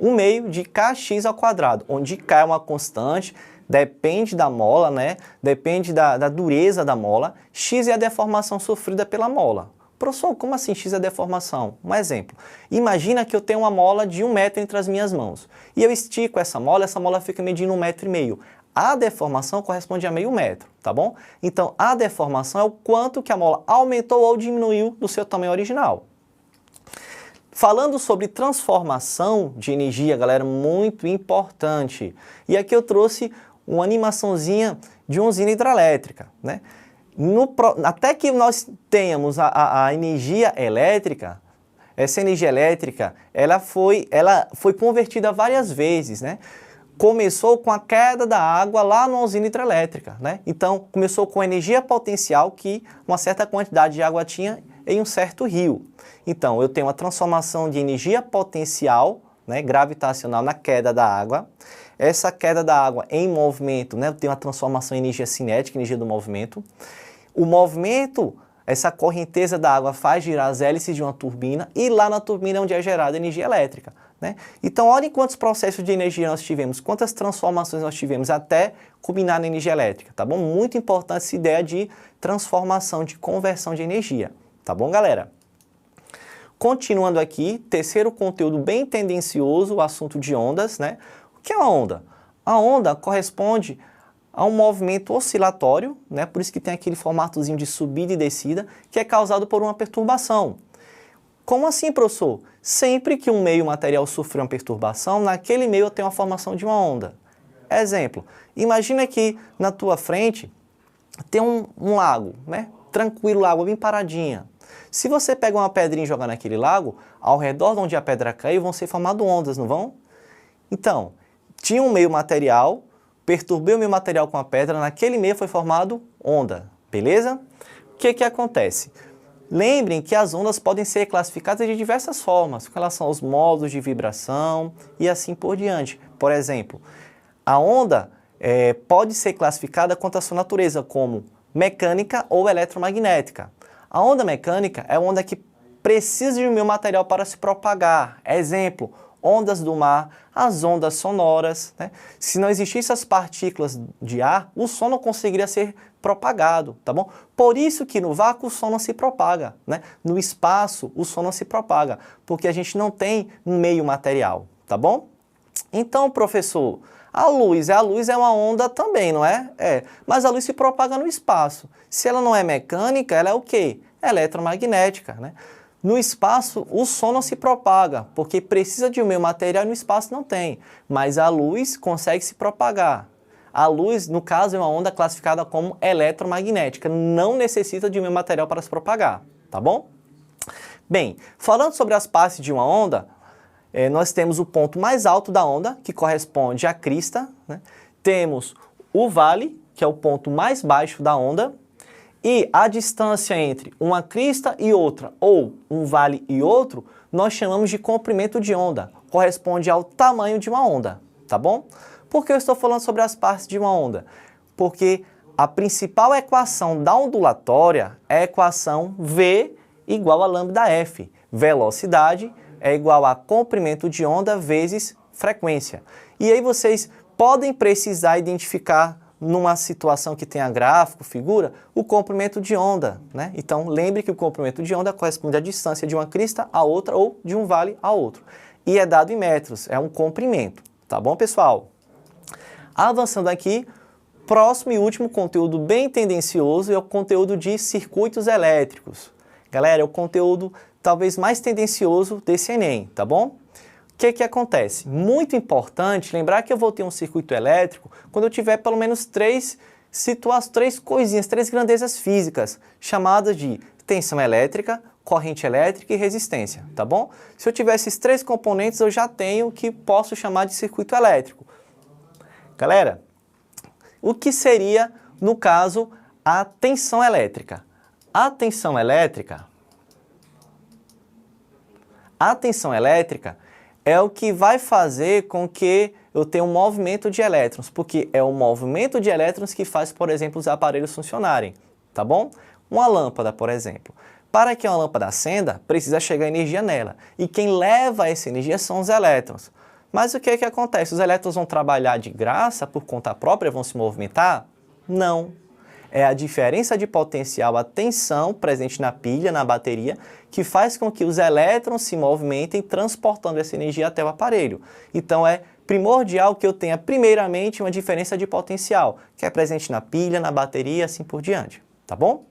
1/2 de kx², onde k é uma constante, depende da mola, né? Depende da dureza da mola. X é a deformação sofrida pela mola. Professor, como assim X é a deformação? Um exemplo. Imagina que eu tenho uma mola de 1 metro entre as minhas mãos. E eu estico essa mola fica medindo 1,5 metro. A deformação corresponde a meio metro, tá bom? Então, a deformação é o quanto que a mola aumentou ou diminuiu do seu tamanho original. Falando sobre transformação de energia, galera, muito importante. E aqui eu trouxe uma animaçãozinha de uma usina hidrelétrica, né? Até que nós tenhamos a energia elétrica, essa energia elétrica, ela foi convertida várias vezes, né? Começou com a queda da água lá na usina hidrelétrica, né? Então, começou com energia potencial que uma certa quantidade de água tinha em um certo rio. Então, eu tenho uma transformação de energia potencial, né, gravitacional na queda da água. Essa queda da água em movimento, né, eu tenho uma transformação em energia cinética, energia do movimento. O movimento, essa correnteza da água faz girar as hélices de uma turbina e lá na turbina é onde é gerada energia elétrica, né? Então, olhem quantos processos de energia nós tivemos, quantas transformações nós tivemos até culminar na energia elétrica, tá bom? Muito importante essa ideia de transformação, de conversão de energia, tá bom, galera? Continuando aqui, terceiro conteúdo bem tendencioso, o assunto de ondas, né? O que é uma onda? A onda corresponde a um movimento oscilatório, né? Por isso que tem aquele formatozinho de subida e descida, que é causado por uma perturbação. Como assim, professor? Sempre que um meio material sofre uma perturbação, naquele meio eu tenho a formação de uma onda. Exemplo, imagina que na tua frente tem um lago, né? Tranquilo, água bem paradinha. Se você pega uma pedrinha e jogar naquele lago, ao redor de onde a pedra caiu vão ser formadas ondas, não vão? Então, tinha um meio material, perturbei o meio material com a pedra, naquele meio foi formado onda, beleza? O que acontece? Lembrem que as ondas podem ser classificadas de diversas formas, com relação aos modos de vibração e assim por diante. Por exemplo, a onda pode ser classificada quanto à sua natureza como mecânica ou eletromagnética. A onda mecânica é uma onda que precisa de um meio material para se propagar. Exemplo, ondas do mar, as ondas sonoras, né? Se não existissem as partículas de ar, o som não conseguiria ser propagado, tá bom? Por isso que no vácuo o som não se propaga, né? No espaço o som não se propaga, porque a gente não tem um meio material, tá bom? Então, professor, a luz é uma onda também, não é? É, mas a luz se propaga no espaço. Se ela não é mecânica, ela é o quê? Eletromagnética, né? No espaço, o som não se propaga, porque precisa de um meio material e no espaço não tem. Mas a luz consegue se propagar. A luz, no caso, é uma onda classificada como eletromagnética, não necessita de um meio material para se propagar, tá bom? Bem, falando sobre as partes de uma onda, nós temos o ponto mais alto da onda, que corresponde à crista, né? Temos o vale, que é o ponto mais baixo da onda, e a distância entre uma crista e outra, ou um vale e outro, nós chamamos de comprimento de onda. corresponde ao tamanho de uma onda, tá bom? Por que eu estou falando sobre as partes de uma onda? Porque a principal equação da ondulatória é a equação V igual a λF. Velocidade é igual a comprimento de onda vezes frequência. E aí vocês podem precisar identificar numa situação que tenha gráfico, figura, o comprimento de onda, né? Então, lembre que o comprimento de onda corresponde à distância de uma crista a outra ou de um vale a outro. E é dado em metros, é um comprimento, tá bom, pessoal? Avançando aqui, próximo e último conteúdo bem tendencioso é o conteúdo de circuitos elétricos. Galera, é o conteúdo talvez mais tendencioso desse Enem, tá bom? O que acontece? Muito importante lembrar que eu vou ter um circuito elétrico quando eu tiver pelo menos três coisinhas, três grandezas físicas, chamadas de tensão elétrica, corrente elétrica e resistência, tá bom? Se eu tiver esses três componentes, eu já tenho o que posso chamar de circuito elétrico. Galera, o que seria, no caso, a tensão elétrica? A tensão elétrica é o que vai fazer com que eu tenha um movimento de elétrons, porque é o movimento de elétrons que faz, por exemplo, os aparelhos funcionarem, tá bom? Uma lâmpada, por exemplo. Para que uma lâmpada acenda, precisa chegar energia nela, e quem leva essa energia são os elétrons. Mas o que acontece? Os elétrons vão trabalhar de graça, por conta própria, vão se movimentar? Não. É a diferença de potencial, a tensão presente na pilha, na bateria, que faz com que os elétrons se movimentem transportando essa energia até o aparelho. Então é primordial que eu tenha primeiramente uma diferença de potencial, que é presente na pilha, na bateria e assim por diante, tá bom?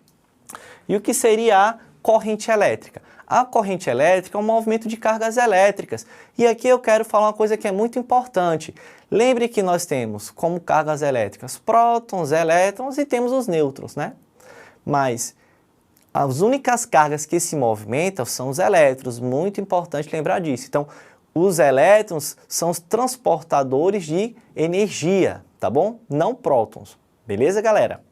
E o que seria a corrente elétrica? A corrente elétrica é um movimento de cargas elétricas. E aqui eu quero falar uma coisa que é muito importante. Lembre que nós temos como cargas elétricas prótons, elétrons e temos os nêutrons, né? Mas as únicas cargas que se movimentam são os elétrons. Muito importante lembrar disso. Então, os elétrons são os transportadores de energia, tá bom? Não prótons. Beleza, galera?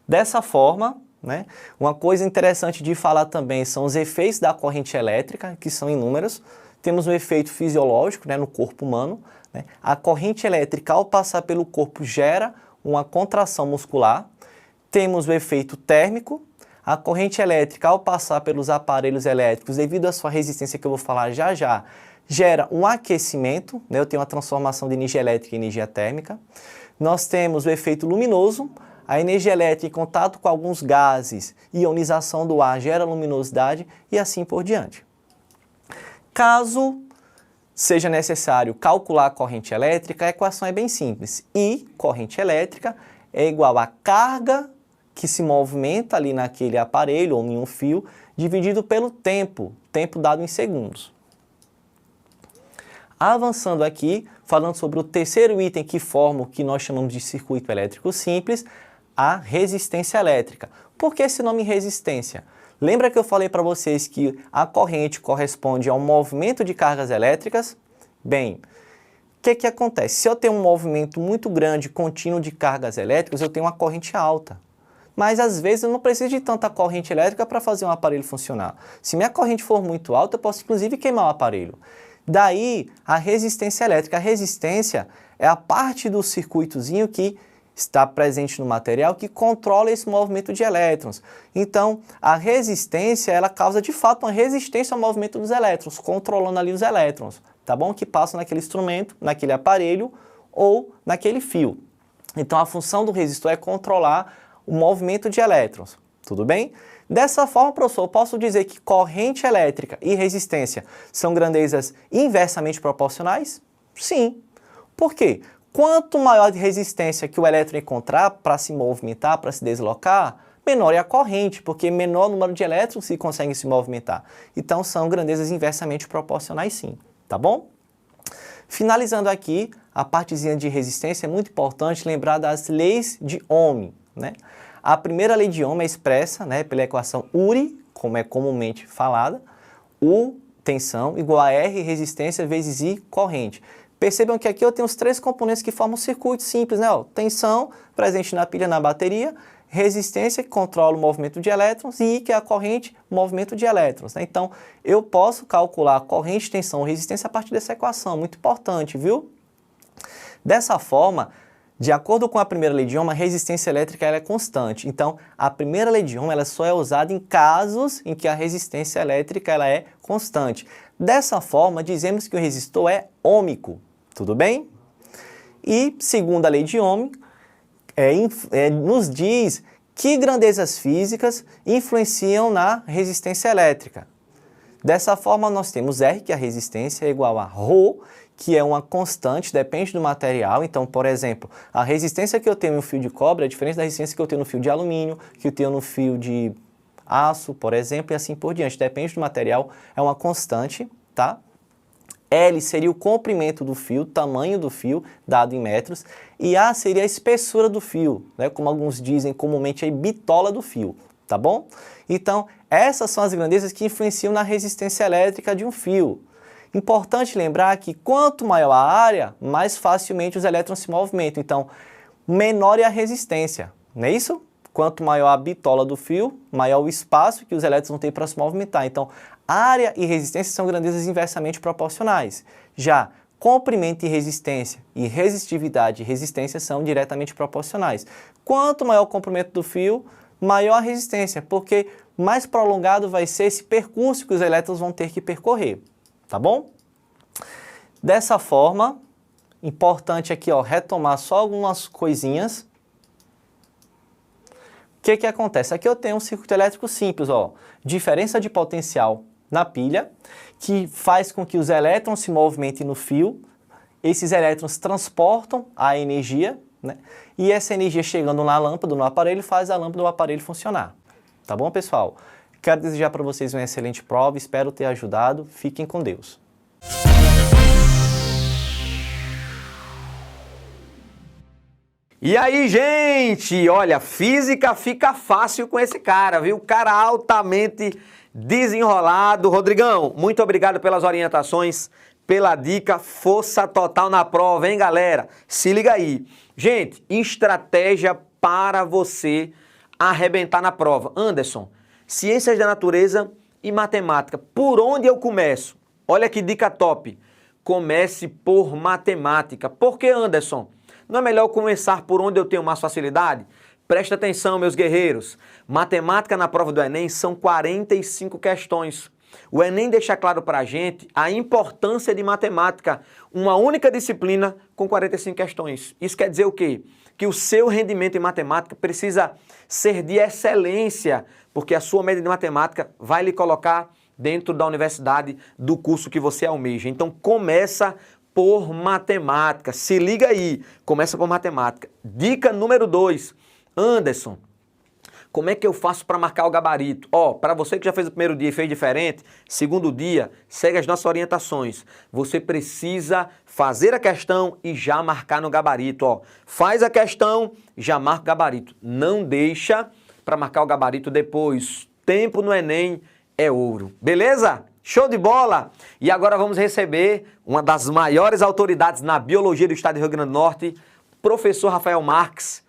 Dessa forma, né, uma coisa interessante de falar também são os efeitos da corrente elétrica, que são inúmeros. Temos um efeito fisiológico, né, no corpo humano. Né? A corrente elétrica, ao passar pelo corpo, gera uma contração muscular. Temos o efeito térmico. A corrente elétrica, ao passar pelos aparelhos elétricos, devido à sua resistência, que eu vou falar já já, gera um aquecimento, né? Eu tenho uma transformação de energia elétrica em energia térmica. Nós temos o efeito luminoso. A energia elétrica em contato com alguns gases, ionização do ar gera luminosidade e assim por diante. Caso seja necessário calcular a corrente elétrica, a equação é bem simples. I, corrente elétrica, é igual a carga que se movimenta ali naquele aparelho ou em um fio, dividido pelo tempo dado em segundos. Avançando aqui, falando sobre o terceiro item que forma o que nós chamamos de circuito elétrico simples, a resistência elétrica. Por que esse nome resistência? Lembra que eu falei para vocês que a corrente corresponde a um movimento de cargas elétricas? Bem, o que acontece? Se eu tenho um movimento muito grande, contínuo de cargas elétricas, eu tenho uma corrente alta. Mas às vezes eu não preciso de tanta corrente elétrica para fazer um aparelho funcionar. Se minha corrente for muito alta, eu posso inclusive queimar o aparelho. Daí a resistência elétrica. A resistência é a parte do circuitozinho que está presente no material que controla esse movimento de elétrons. Então, a resistência, ela causa de fato uma resistência ao movimento dos elétrons, controlando ali os elétrons, tá bom? Que passam naquele instrumento, naquele aparelho ou naquele fio. Então, a função do resistor é controlar o movimento de elétrons, tudo bem? Dessa forma, professor, eu posso dizer que corrente elétrica e resistência são grandezas inversamente proporcionais? Sim. Por quê? Quanto maior a resistência que o elétron encontrar para se movimentar, para se deslocar, menor é a corrente, porque menor o número de elétrons que conseguem se movimentar. Então, são grandezas inversamente proporcionais sim, tá bom? Finalizando aqui, a partezinha de resistência é muito importante lembrar das leis de Ohm, né? A primeira lei de Ohm é expressa, né, pela equação URI, como é comumente falada, U, tensão, igual a R, resistência, vezes I, corrente. Percebam que aqui eu tenho os três componentes que formam um circuito simples, né? Ó, tensão presente na pilha, na bateria, resistência, que controla o movimento de elétrons, e I, que é a corrente, movimento de elétrons, né? Então, eu posso calcular a corrente, tensão, resistência a partir dessa equação, muito importante, viu? Dessa forma, de acordo com a primeira lei de Ohm, a resistência elétrica ela é constante. Então, a primeira lei de Ohm ela só é usada em casos em que a resistência elétrica ela é constante. Dessa forma, dizemos que o resistor é ôhmico, tudo bem? E, segundo a lei de Ohm, nos diz que grandezas físicas influenciam na resistência elétrica. Dessa forma, nós temos R, que é a resistência, é igual a ρ, que é uma constante, depende do material. Então, por exemplo, a resistência que eu tenho no fio de cobre é diferente da resistência que eu tenho no fio de alumínio, que eu tenho no fio de aço, por exemplo, e assim por diante. Depende do material, é uma constante, tá? L seria o comprimento do fio, tamanho do fio, dado em metros, e A seria a espessura do fio, né? Como alguns dizem comumente, a bitola do fio, tá bom? Então, essas são as grandezas que influenciam na resistência elétrica de um fio. Importante lembrar que quanto maior a área, mais facilmente os elétrons se movimentam. Então, menor é a resistência, não é isso? Quanto maior a bitola do fio, maior o espaço que os elétrons vão ter para se movimentar. Então, área e resistência são grandezas inversamente proporcionais. Já comprimento e resistência e resistividade e resistência são diretamente proporcionais. Quanto maior o comprimento do fio, maior a resistência, porque mais prolongado vai ser esse percurso que os elétrons vão ter que percorrer. Tá bom? Dessa forma, importante aqui, ó, retomar só algumas coisinhas. O que acontece? Aqui eu tenho um circuito elétrico simples, ó, diferença de potencial na pilha, que faz com que os elétrons se movimentem no fio. Esses elétrons transportam a energia, né? E essa energia chegando na lâmpada, no aparelho, faz a lâmpada do aparelho funcionar. Tá bom, pessoal? Quero desejar para vocês uma excelente prova, espero ter ajudado. Fiquem com Deus. E aí, gente? Olha, física fica fácil com esse cara, viu? Cara altamente desenrolado. Rodrigão, muito obrigado pelas orientações, pela dica, força total na prova, hein, galera? Se liga aí. Gente, estratégia para você arrebentar na prova. Anderson, ciências da natureza e matemática, por onde eu começo? Olha que dica top. Comece por matemática. Por que, Anderson? Não é melhor começar por onde eu tenho mais facilidade? Presta atenção, meus guerreiros. Matemática na prova do Enem são 45 questões. O Enem deixa claro para a gente a importância de matemática, uma única disciplina com 45 questões. Isso quer dizer o quê? Que o seu rendimento em matemática precisa ser de excelência, porque a sua média de matemática vai lhe colocar dentro da universidade do curso que você almeja. Então começa por matemática, se liga aí, começa por matemática. Dica número 2, Anderson, como é que eu faço para marcar o gabarito? Ó, para você que já fez o primeiro dia e fez diferente, segundo dia, segue as nossas orientações. Você precisa fazer a questão e já marcar no gabarito, ó. Faz a questão, já marca o gabarito. Não deixa para marcar o gabarito depois. Tempo no Enem é ouro. Beleza? Show de bola! E agora vamos receber uma das maiores autoridades na biologia do estado do Rio Grande do Norte, professor Rafael Marques,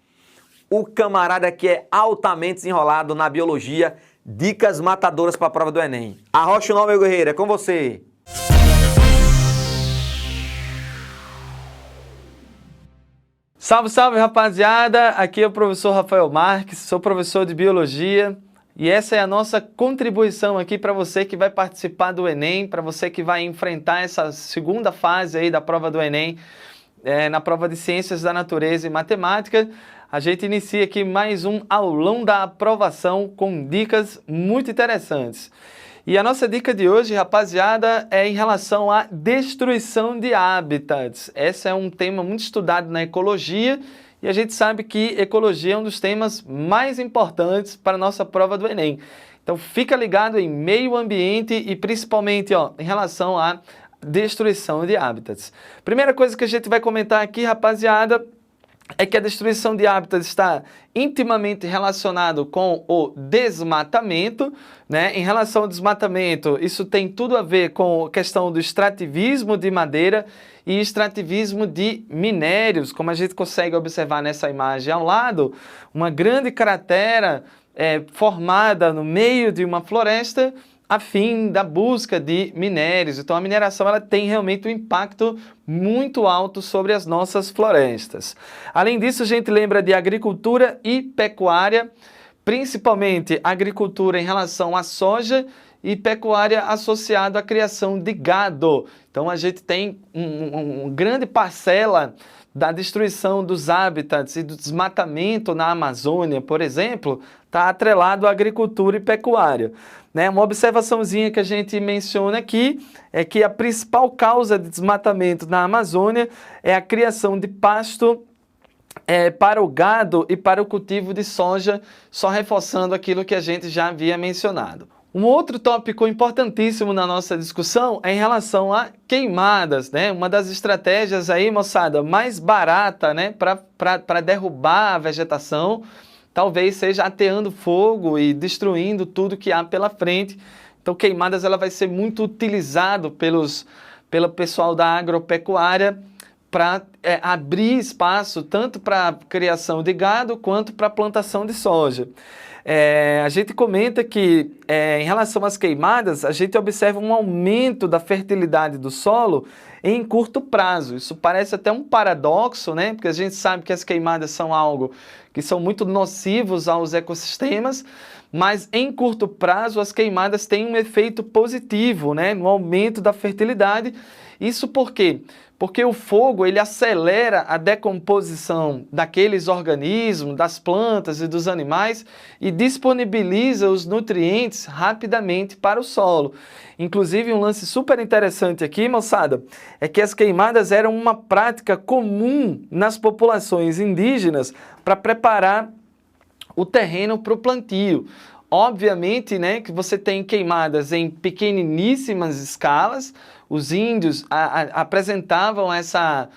o camarada que é altamente desenrolado na biologia, dicas matadoras para a prova do Enem. Arrocha o nome, meu guerreiro, é com você! Salve, salve, rapaziada! Aqui é o professor Rafael Marques, sou professor de biologia. E essa é a nossa contribuição aqui para você que vai participar do Enem, para você que vai enfrentar essa segunda fase aí da prova do Enem, na prova de Ciências da Natureza e Matemática. A gente inicia aqui mais um aulão da aprovação com dicas muito interessantes. E a nossa dica de hoje, rapaziada, é em relação à destruição de hábitats. Esse é um tema muito estudado na ecologia. E a gente sabe que ecologia é um dos temas mais importantes para a nossa prova do Enem. Então fica ligado em meio ambiente e principalmente em relação à destruição de hábitats. Primeira coisa que a gente vai comentar aqui, rapaziada, é que a destruição de hábitats está intimamente relacionado com o desmatamento, né? Em relação ao desmatamento, isso tem tudo a ver com a questão do extrativismo de madeira e extrativismo de minérios, como a gente consegue observar nessa imagem ao lado, uma grande cratera formada no meio de uma floresta a fim da busca de minérios. Então a mineração ela tem realmente um impacto muito alto sobre as nossas florestas. Além disso, a gente lembra de agricultura e pecuária, principalmente agricultura em relação à soja e pecuária associada à criação de gado. Então a gente tem uma grande parcela da destruição dos hábitats e do desmatamento na Amazônia, por exemplo, está atrelado à agricultura e pecuária. Né? Uma observaçãozinha que a gente menciona aqui é que a principal causa de desmatamento na Amazônia é a criação de pasto para o gado e para o cultivo de soja, só reforçando aquilo que a gente já havia mencionado. Um outro tópico importantíssimo na nossa discussão é em relação a queimadas, né? Uma das estratégias aí, moçada, mais barata, né, para derrubar a vegetação, talvez seja ateando fogo e destruindo tudo que há pela frente. Então, queimadas ela vai ser muito utilizado pelo pessoal da agropecuária para abrir espaço tanto para a criação de gado quanto para a plantação de soja. A gente comenta que, em relação às queimadas, a gente observa um aumento da fertilidade do solo em curto prazo. Isso parece até um paradoxo, né? Porque a gente sabe que as queimadas são algo que são muito nocivos aos ecossistemas, mas em curto prazo as queimadas têm um efeito positivo, né? No aumento da fertilidade. Isso por quê? Porque o fogo ele acelera a decomposição daqueles organismos, das plantas e dos animais e disponibiliza os nutrientes rapidamente para o solo. Inclusive, um lance super interessante aqui, moçada, é que as queimadas eram uma prática comum nas populações indígenas para preparar o terreno para o plantio. Obviamente, né, que você tem queimadas em pequeniníssimas escalas. Os índios apresentavam essa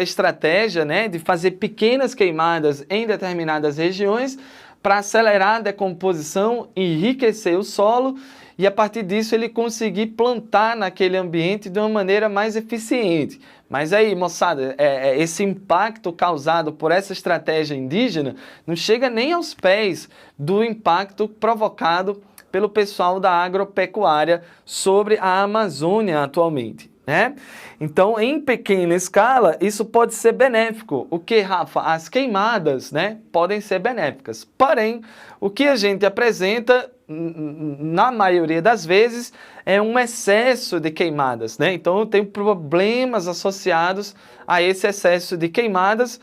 estratégia, né, de fazer pequenas queimadas em determinadas regiões para acelerar a decomposição, enriquecer o solo e a partir disso ele conseguir plantar naquele ambiente de uma maneira mais eficiente. Mas aí, moçada, esse impacto causado por essa estratégia indígena não chega nem aos pés do impacto provocado pelo pessoal da agropecuária sobre a Amazônia atualmente, né? Então, em pequena escala, isso pode ser benéfico. O que, Rafa? As queimadas, né, podem ser benéficas. Porém, o que a gente apresenta, na maioria das vezes, é um excesso de queimadas, né? Então, tem problemas associados a esse excesso de queimadas.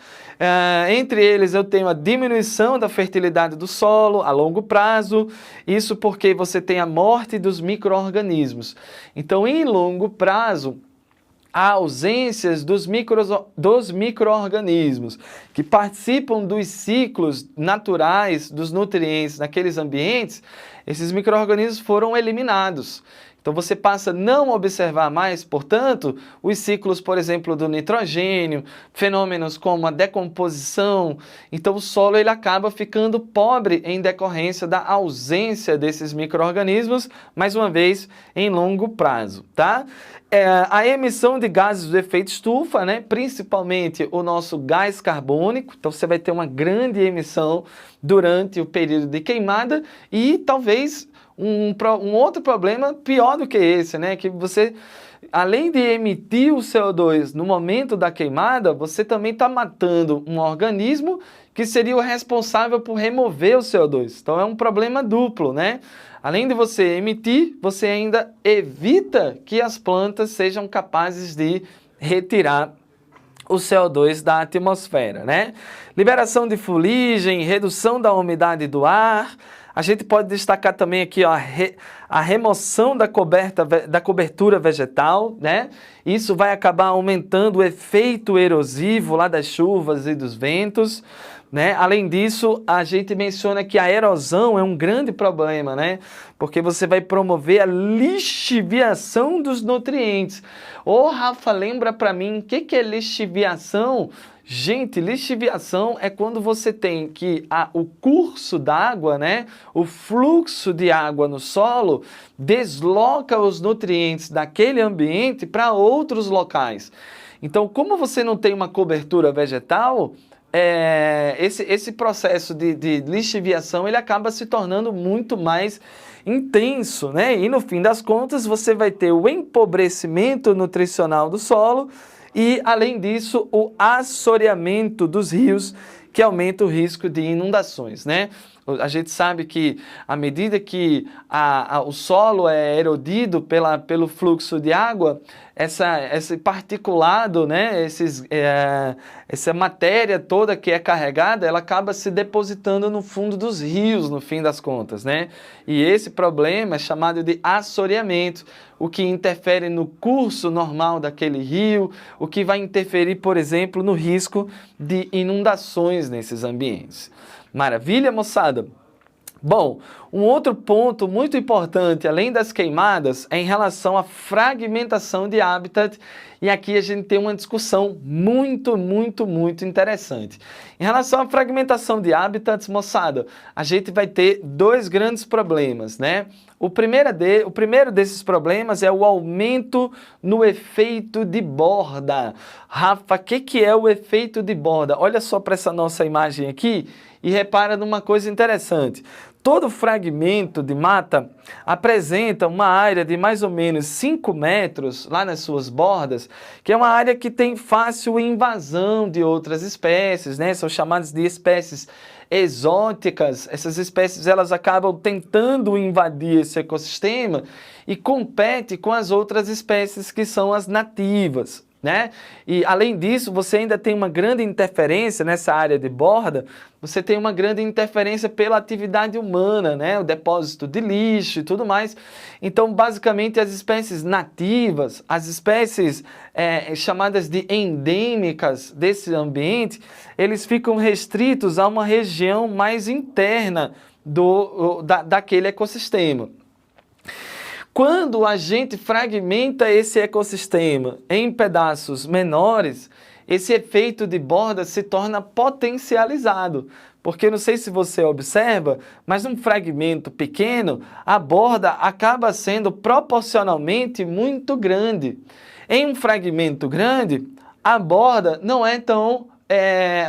Entre eles, eu tenho a diminuição da fertilidade do solo a longo prazo, isso porque você tem a morte dos micro-organismos. Então, em longo prazo, há ausências dos micro-organismos que participam dos ciclos naturais dos nutrientes naqueles ambientes, esses micro-organismos foram eliminados. Então você passa a não observar mais, portanto, os ciclos, por exemplo, do nitrogênio, fenômenos como a decomposição. Então o solo ele acaba ficando pobre em decorrência da ausência desses micro-organismos, mais uma vez, em longo prazo, tá? A emissão de gases do efeito estufa, né? Principalmente o nosso gás carbônico, então você vai ter uma grande emissão durante o período de queimada e talvez um outro problema pior do que esse, né? Que você, além de emitir o CO2 no momento da queimada, você também está matando um organismo que seria o responsável por remover o CO2. Então é um problema duplo, né? Além de você emitir, você ainda evita que as plantas sejam capazes de retirar o CO2 da atmosfera, né? Liberação de fuligem, redução da umidade do ar. A gente pode destacar também aqui ó, a remoção da cobertura vegetal, né? Isso vai acabar aumentando o efeito erosivo lá das chuvas e dos ventos. né? Além disso, a gente menciona que a erosão é um grande problema, né? Porque você vai promover a lixiviação dos nutrientes. Ô, Rafa, lembra para mim, o que é lixiviação? Gente, lixiviação é quando você tem que o curso d'água, né, o fluxo de água no solo, desloca os nutrientes daquele ambiente para outros locais. Então, como você não tem uma cobertura vegetal, esse processo de lixiviação ele acaba se tornando muito mais intenso, né? E no fim das contas, você vai ter o empobrecimento nutricional do solo, e, além disso, o assoreamento dos rios, que aumenta o risco de inundações, né? A gente sabe que, à medida que o solo é erodido pelo fluxo de água, esse particulado, né? Essa matéria toda que é carregada, ela acaba se depositando no fundo dos rios, no fim das contas, né? E esse problema é chamado de assoreamento, o que interfere no curso normal daquele rio, o que vai interferir, por exemplo, no risco de inundações nesses ambientes. Maravilha, moçada? Bom, um outro ponto muito importante, além das queimadas, é em relação à fragmentação de habitat, e aqui a gente tem uma discussão muito interessante. Em relação à fragmentação de habitats, moçada, a gente vai ter dois grandes problemas, né? O primeiro desses problemas é o aumento no efeito de borda. Rafa, o que é o efeito de borda? Olha só para essa nossa imagem aqui e repara numa coisa interessante. Todo fragmento de mata apresenta uma área de mais ou menos 5 metros lá nas suas bordas, que é uma área que tem fácil invasão de outras espécies, né? São chamadas de espécies exóticas. Essas espécies elas acabam tentando invadir esse ecossistema e competem com as outras espécies que são as nativas, né? E além disso, você ainda tem uma grande interferência nessa área de borda, você tem uma grande interferência pela atividade humana, né? O depósito de lixo e tudo mais. Então, basicamente, as espécies nativas, as espécies chamadas de endêmicas desse ambiente, eles ficam restritos a uma região mais interna daquele ecossistema. Quando a gente fragmenta esse ecossistema em pedaços menores, esse efeito de borda se torna potencializado. Porque não sei se você observa, mas num fragmento pequeno, a borda acaba sendo proporcionalmente muito grande. Em um fragmento grande, a borda não é tão...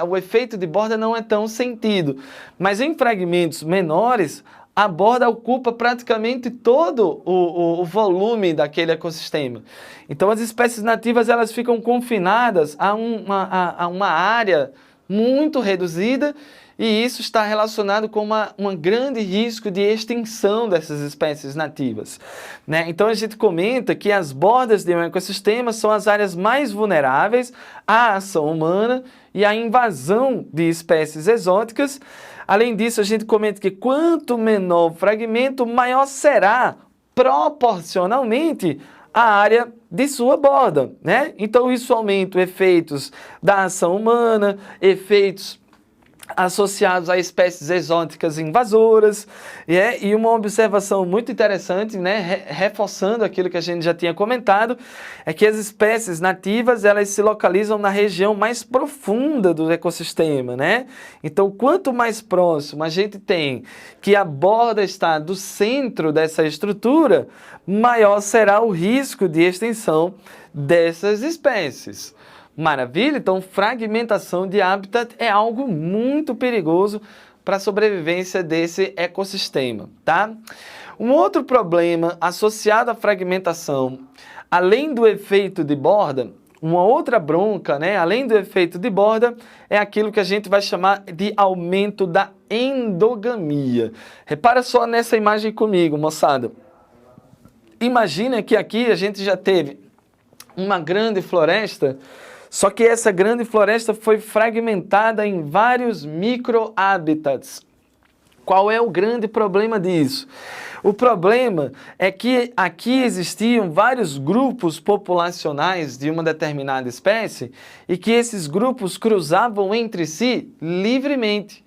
o efeito de borda não é tão sentido. Mas em fragmentos menores, a borda ocupa praticamente todo o volume daquele ecossistema. Então, as espécies nativas elas ficam confinadas a uma área muito reduzida, e isso está relacionado com um grande risco de extinção dessas espécies nativas, né? Então, a gente comenta que as bordas de um ecossistema são as áreas mais vulneráveis à ação humana e à invasão de espécies exóticas. Além disso, a gente comenta que quanto menor o fragmento, maior será proporcionalmente a área de sua borda, né? Então, isso aumenta efeitos da ação humana, efeitos associados a espécies exóticas invasoras, e uma observação muito interessante, né, reforçando aquilo que a gente já tinha comentado, é que as espécies nativas elas se localizam na região mais profunda do ecossistema, né? Então, quanto mais próximo a gente tem que a borda está do centro dessa estrutura, maior será o risco de extinção dessas espécies. Maravilha? Então, fragmentação de habitat é algo muito perigoso para a sobrevivência desse ecossistema, tá? Um outro problema associado à fragmentação, além do efeito de borda, uma outra bronca, né, além do efeito de borda, é aquilo que a gente vai chamar de aumento da endogamia. Repara só nessa imagem comigo, moçada. Imagina que aqui a gente já teve uma grande floresta, só que essa grande floresta foi fragmentada em vários micro-habitats. Qual é o grande problema disso? O problema é que aqui existiam vários grupos populacionais de uma determinada espécie e que esses grupos cruzavam entre si livremente.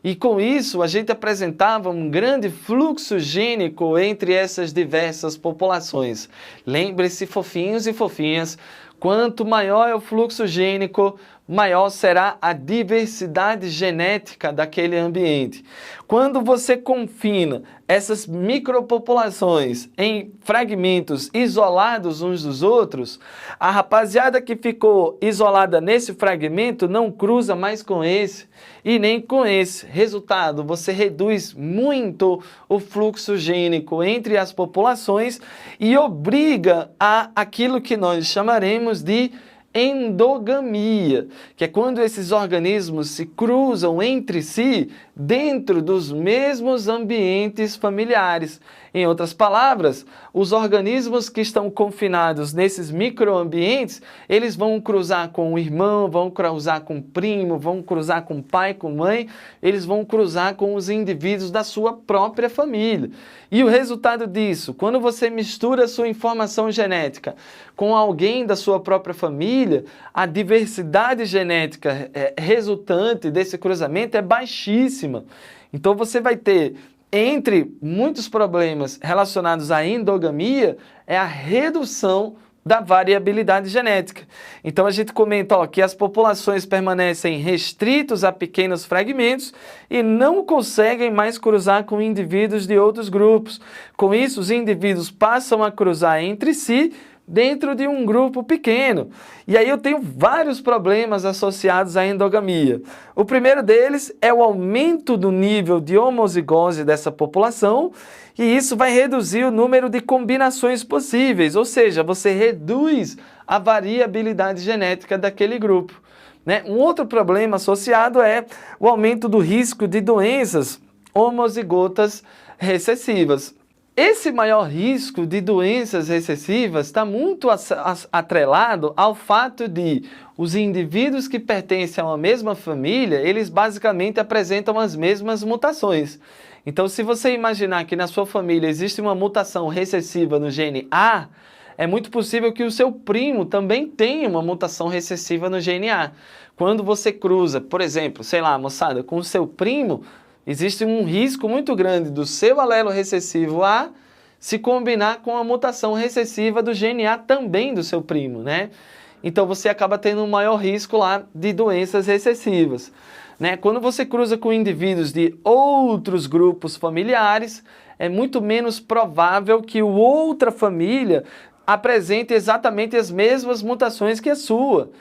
E com isso a gente apresentava um grande fluxo gênico entre essas diversas populações. Lembre-se, fofinhos e fofinhas, quanto maior é o fluxo gênico, maior será a diversidade genética daquele ambiente. Quando você confina essas micropopulações em fragmentos isolados uns dos outros, a rapaziada que ficou isolada nesse fragmento não cruza mais com esse e nem com esse. Resultado, você reduz muito o fluxo gênico entre as populações e obriga a aquilo que nós chamaremos de endogamia, que é quando esses organismos se cruzam entre si dentro dos mesmos ambientes familiares. Em outras palavras, os organismos que estão confinados nesses microambientes, eles vão cruzar com o irmão, vão cruzar com o primo, vão cruzar com o pai, com a mãe, eles vão cruzar com os indivíduos da sua própria família. E o resultado disso, quando você mistura a sua informação genética com alguém da sua própria família, a diversidade genética resultante desse cruzamento é baixíssima. Então você vai ter, entre muitos problemas relacionados à endogamia, é a redução da variabilidade genética. Então a gente comenta que as populações permanecem restritos a pequenos fragmentos e não conseguem mais cruzar com indivíduos de outros grupos. Com isso, os indivíduos passam a cruzar entre si dentro de um grupo pequeno. E aí eu tenho vários problemas associados à endogamia. O primeiro deles é o aumento do nível de homozigose dessa população, e isso vai reduzir o número de combinações possíveis, ou seja, você reduz a variabilidade genética daquele grupo, né? Um outro problema associado é o aumento do risco de doenças homozigotas recessivas. Esse maior risco de doenças recessivas está muito atrelado ao fato de os indivíduos que pertencem a uma mesma família, eles basicamente apresentam as mesmas mutações. Então, se você imaginar que na sua família existe uma mutação recessiva no gene A, é muito possível que o seu primo também tenha uma mutação recessiva no gene A. Quando você cruza, por exemplo, sei lá, moçada, com o seu primo, existe um risco muito grande do seu alelo recessivo A se combinar com a mutação recessiva do gene A também do seu primo, né? Então você acaba tendo um maior risco lá de doenças recessivas, né? Quando você cruza com indivíduos de outros grupos familiares, é muito menos provável que outra família apresente exatamente as mesmas mutações que a sua.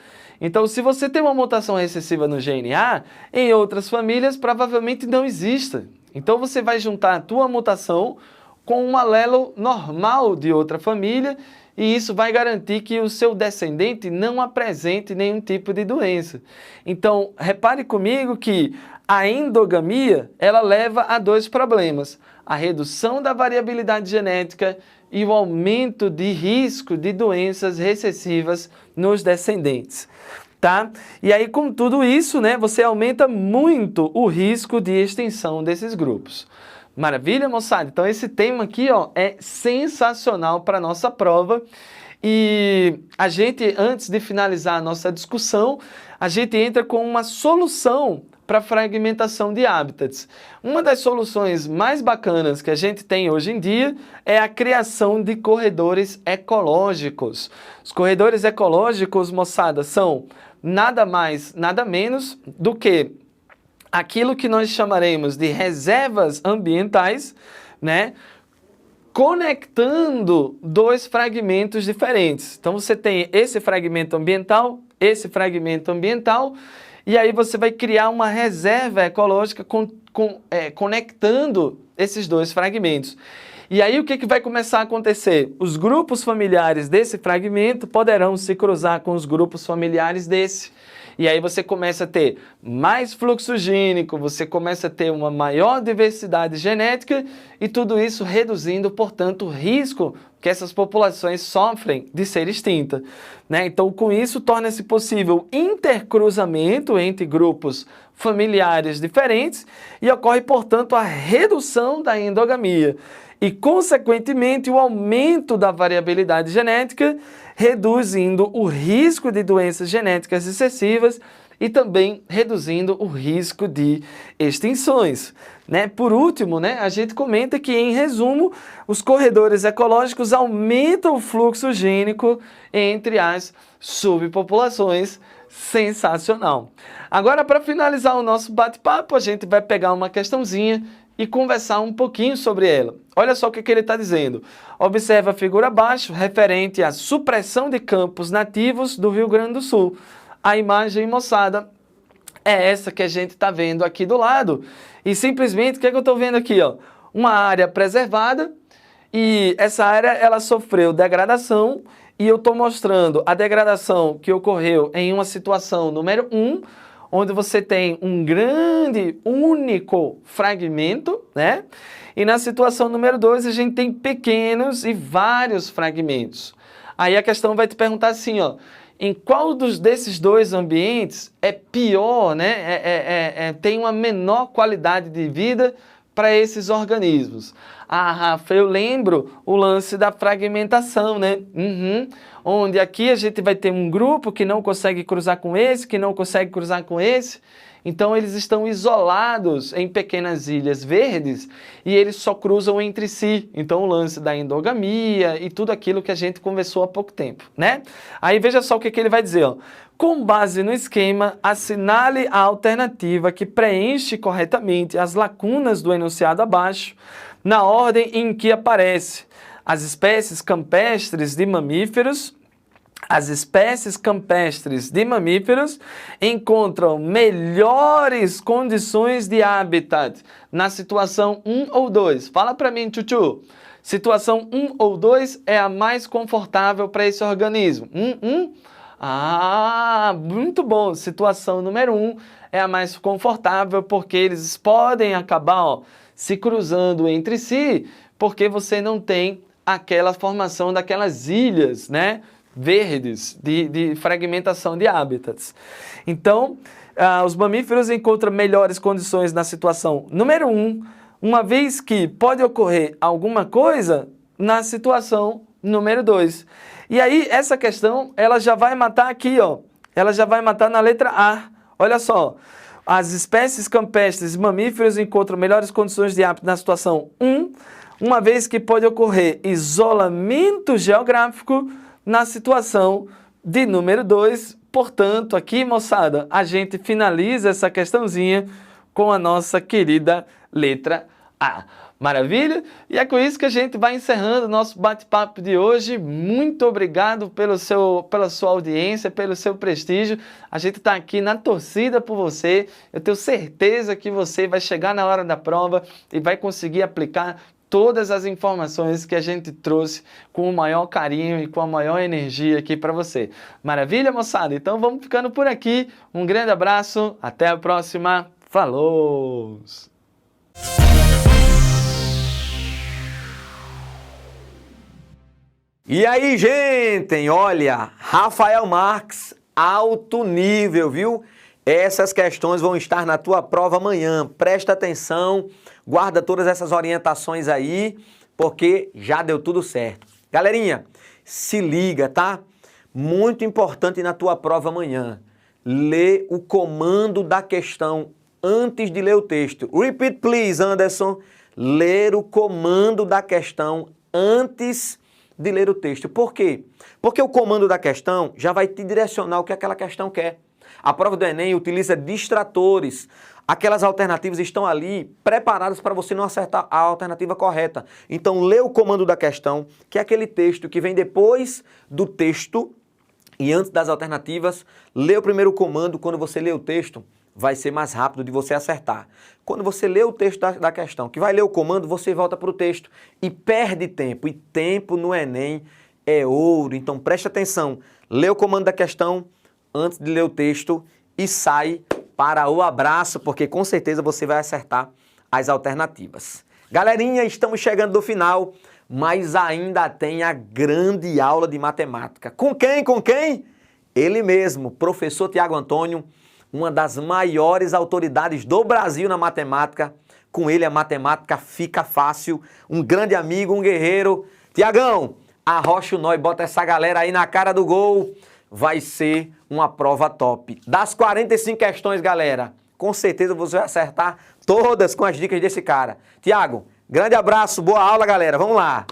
Então, se você tem uma mutação recessiva no gene A, em outras famílias provavelmente não exista. Então, você vai juntar a tua mutação com um alelo normal de outra família e isso vai garantir que o seu descendente não apresente nenhum tipo de doença. Então, repare comigo que a endogamia, ela leva a dois problemas: a redução da variabilidade genética e o aumento de risco de doenças recessivas nos descendentes, tá? E aí, com tudo isso, né, você aumenta muito o risco de extinção desses grupos. Maravilha, moçada? Então, esse tema aqui, é sensacional para a nossa prova. E a gente, antes de finalizar a nossa discussão, a gente entra com uma solução para fragmentação de hábitats. Uma das soluções mais bacanas que a gente tem hoje em dia é a criação de corredores ecológicos. Os corredores ecológicos, moçada, são nada mais, nada menos do que aquilo que nós chamaremos de reservas ambientais, né? Conectando dois fragmentos diferentes. Então você tem esse fragmento ambiental, e aí você vai criar uma reserva ecológica conectando esses dois fragmentos. E aí o que vai começar a acontecer? Os grupos familiares desse fragmento poderão se cruzar com os grupos familiares desse. E aí você começa a ter mais fluxo gênico, você começa a ter uma maior diversidade genética e tudo isso reduzindo, portanto, o risco que essas populações sofrem de ser extinta, né? Então, com isso, torna-se possível intercruzamento entre grupos familiares diferentes e ocorre, portanto, a redução da endogamia e, consequentemente, o aumento da variabilidade genética, reduzindo o risco de doenças genéticas excessivas e também reduzindo o risco de extinções, né? Por último, né, a gente comenta que, em resumo, os corredores ecológicos aumentam o fluxo gênico entre as subpopulações. Sensacional! Agora, para finalizar o nosso bate-papo, a gente vai pegar uma questãozinha e conversar um pouquinho sobre ela. Olha só o que ele está dizendo. Observa a figura abaixo, referente à supressão de campos nativos do Rio Grande do Sul. A imagem, moçada, é essa que a gente está vendo aqui do lado. E simplesmente, o que é que eu estou vendo aqui? Ó? Uma área preservada, e essa área ela sofreu degradação, e eu estou mostrando a degradação que ocorreu em uma situação número 1, onde você tem um grande, único fragmento, né? E na situação número 2, a gente tem pequenos e vários fragmentos. Aí a questão vai te perguntar assim, ó, em qual desses dois ambientes é pior, né? Tem uma menor qualidade de vida para esses organismos? Ah, Rafa, eu lembro o lance da fragmentação, né? Onde aqui a gente vai ter um grupo que não consegue cruzar com esse, que não consegue cruzar com esse. Então, eles estão isolados em pequenas ilhas verdes e eles só cruzam entre si. Então, o lance da endogamia e tudo aquilo que a gente conversou há pouco tempo, né? Aí, veja só o que ele vai dizer, ó. Com base no esquema, assinale a alternativa que preenche corretamente as lacunas do enunciado abaixo, na ordem em que aparece as espécies campestres de mamíferos. As espécies campestres de mamíferos encontram melhores condições de habitat na situação 1 ou 2. Fala para mim, Chuchu. Situação 1 ou 2 é a mais confortável para esse organismo. Ah, muito bom. Situação número 1 é a mais confortável porque eles podem acabar se cruzando entre si, porque você não tem aquela formação daquelas ilhas, né, verdes de fragmentação de hábitats. Então, os mamíferos encontram melhores condições na situação número 1, uma vez que pode ocorrer alguma coisa na situação número 2. E aí, essa questão, ela já vai matar aqui, ó. Ela já vai matar na letra A. Olha só. As espécies campestres e mamíferos encontram melhores condições de hábitat na situação 1, uma vez que pode ocorrer isolamento geográfico na situação de número 2. Portanto, aqui, moçada, a gente finaliza essa questãozinha com a nossa querida letra A. Maravilha? E é com isso que a gente vai encerrando o nosso bate-papo de hoje. Muito obrigado pela sua audiência, pelo seu prestígio. A gente está aqui na torcida por você. Eu tenho certeza que você vai chegar na hora da prova e vai conseguir aplicar todas as informações que a gente trouxe com o maior carinho e com a maior energia aqui para você. Maravilha, moçada? Então vamos ficando por aqui. Um grande abraço. Até a próxima. Falou! E aí, gente, olha, Rafael Marques, alto nível, viu? Essas questões vão estar na tua prova amanhã. Presta atenção, guarda todas essas orientações aí, porque já deu tudo certo. Galerinha, se liga, tá? Muito importante na tua prova amanhã. Lê o comando da questão antes de ler o texto. Repeat, please, Anderson. Ler o comando da questão antes de ler o texto. Por quê? Porque o comando da questão já vai te direcionar o que aquela questão quer. A prova do Enem utiliza distratores. Aquelas alternativas estão ali preparadas para você não acertar a alternativa correta. Então, lê o comando da questão, que é aquele texto que vem depois do texto e antes das alternativas. Lê o primeiro comando. Quando você lê o texto, vai ser mais rápido de você acertar. Quando você lê o texto da questão, que vai ler o comando, você volta para o texto e perde tempo. E tempo no Enem é ouro. Então preste atenção, lê o comando da questão antes de ler o texto e sai para o abraço, porque com certeza você vai acertar as alternativas. Galerinha, estamos chegando no final, mas ainda tem a grande aula de matemática. Com quem? Com quem? Ele mesmo, professor Tiago Antônio, uma das maiores autoridades do Brasil na matemática. Com ele a matemática fica fácil. Um grande amigo, um guerreiro. Tiagão, arrocha o nó e bota essa galera aí na cara do gol. Vai ser uma prova top. Das 45 questões, galera, com certeza você vai acertar todas com as dicas desse cara. Tiago, grande abraço, boa aula, galera. Vamos lá.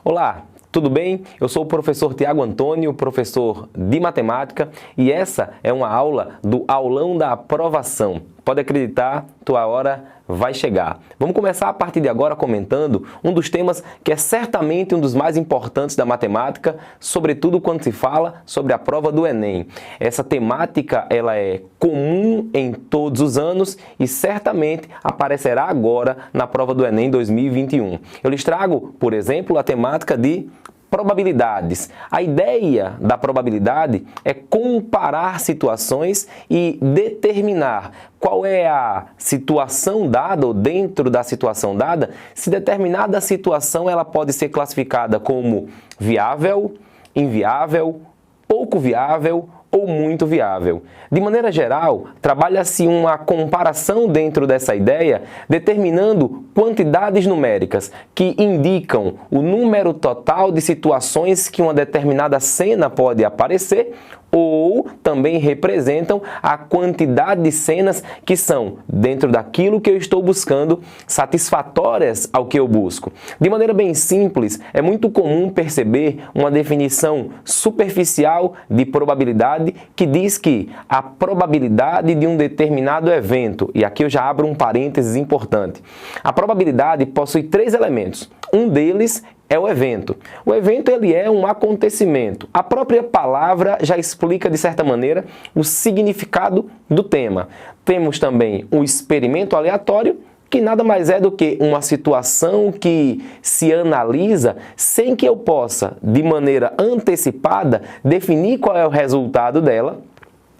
Olá, tudo bem? Eu sou o professor Tiago Antônio, professor de matemática, e essa é uma aula do aulão da aprovação. Pode acreditar, tua hora vai chegar. Vamos começar a partir de agora comentando um dos temas que é certamente um dos mais importantes da matemática, sobretudo quando se fala sobre a prova do Enem. Essa temática ela é comum em todos os anos e certamente aparecerá agora na prova do Enem 2021. Eu lhes trago, por exemplo, a temática de probabilidades. A ideia da probabilidade é comparar situações e determinar qual é a situação dada ou dentro da situação dada, se determinada situação ela pode ser classificada como viável, inviável, pouco viável ou muito viável. De maneira geral, trabalha-se uma comparação dentro dessa ideia, determinando quantidades numéricas que indicam o número total de situações que uma determinada cena pode aparecer, ou também representam a quantidade de cenas que são, dentro daquilo que eu estou buscando, satisfatórias ao que eu busco. De maneira bem simples, é muito comum perceber uma definição superficial de probabilidade que diz que a probabilidade de um determinado evento, e aqui eu já abro um parênteses importante, a probabilidade possui 3 elementos. Um deles é o evento. O evento ele é um acontecimento. A própria palavra já explica, de certa maneira, o significado do tema. Temos também o experimento aleatório, que nada mais é do que uma situação que se analisa sem que eu possa, de maneira antecipada, definir qual é o resultado dela.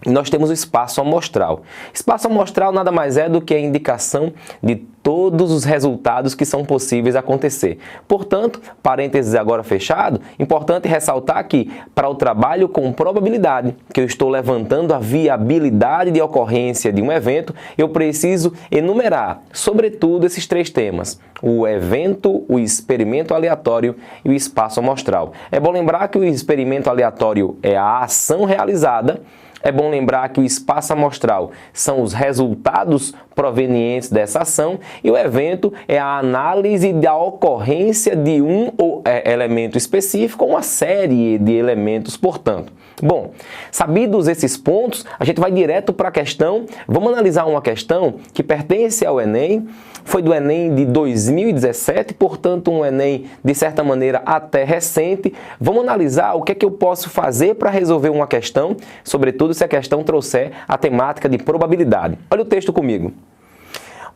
Nós temos o espaço amostral. Espaço amostral nada mais é do que a indicação de todos os resultados que são possíveis acontecer. Portanto, parênteses agora fechado, importante ressaltar que para o trabalho com probabilidade, que eu estou levantando a viabilidade de ocorrência de um evento, eu preciso enumerar, sobretudo, esses 3 temas: o evento, o experimento aleatório e o espaço amostral. É bom lembrar que o experimento aleatório é a ação realizada. É bom lembrar que o espaço amostral são os resultados provenientes dessa ação e o evento é a análise da ocorrência de um elemento específico ou uma série de elementos, portanto. Bom, sabidos esses pontos, a gente vai direto para a questão. Vamos analisar uma questão que pertence ao Enem, foi do Enem de 2017, portanto um Enem de certa maneira até recente. Vamos analisar o que é que eu posso fazer para resolver uma questão, sobretudo se a questão trouxer a temática de probabilidade. Olha o texto comigo.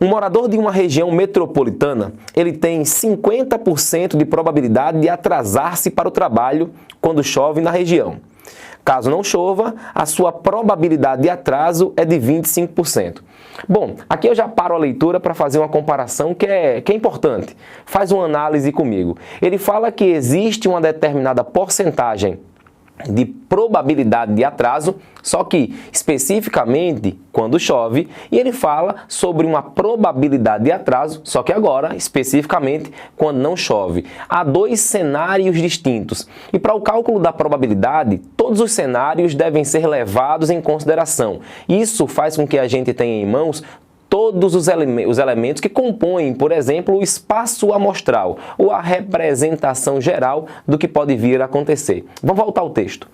Um morador de uma região metropolitana, ele tem 50% de probabilidade de atrasar-se para o trabalho quando chove na região. Caso não chova, a sua probabilidade de atraso é de 25%. Bom, aqui eu já paro a leitura para fazer uma comparação que é importante. Faz uma análise comigo. Ele fala que existe uma determinada porcentagem de probabilidade de atraso, só que especificamente quando chove, e ele fala sobre uma probabilidade de atraso, só que agora especificamente quando não chove. Há 2 cenários distintos, e para o cálculo da probabilidade, todos os cenários devem ser levados em consideração. Isso faz com que a gente tenha em mãos todos os elementos que compõem, por exemplo, o espaço amostral ou a representação geral do que pode vir a acontecer. Vamos voltar ao texto.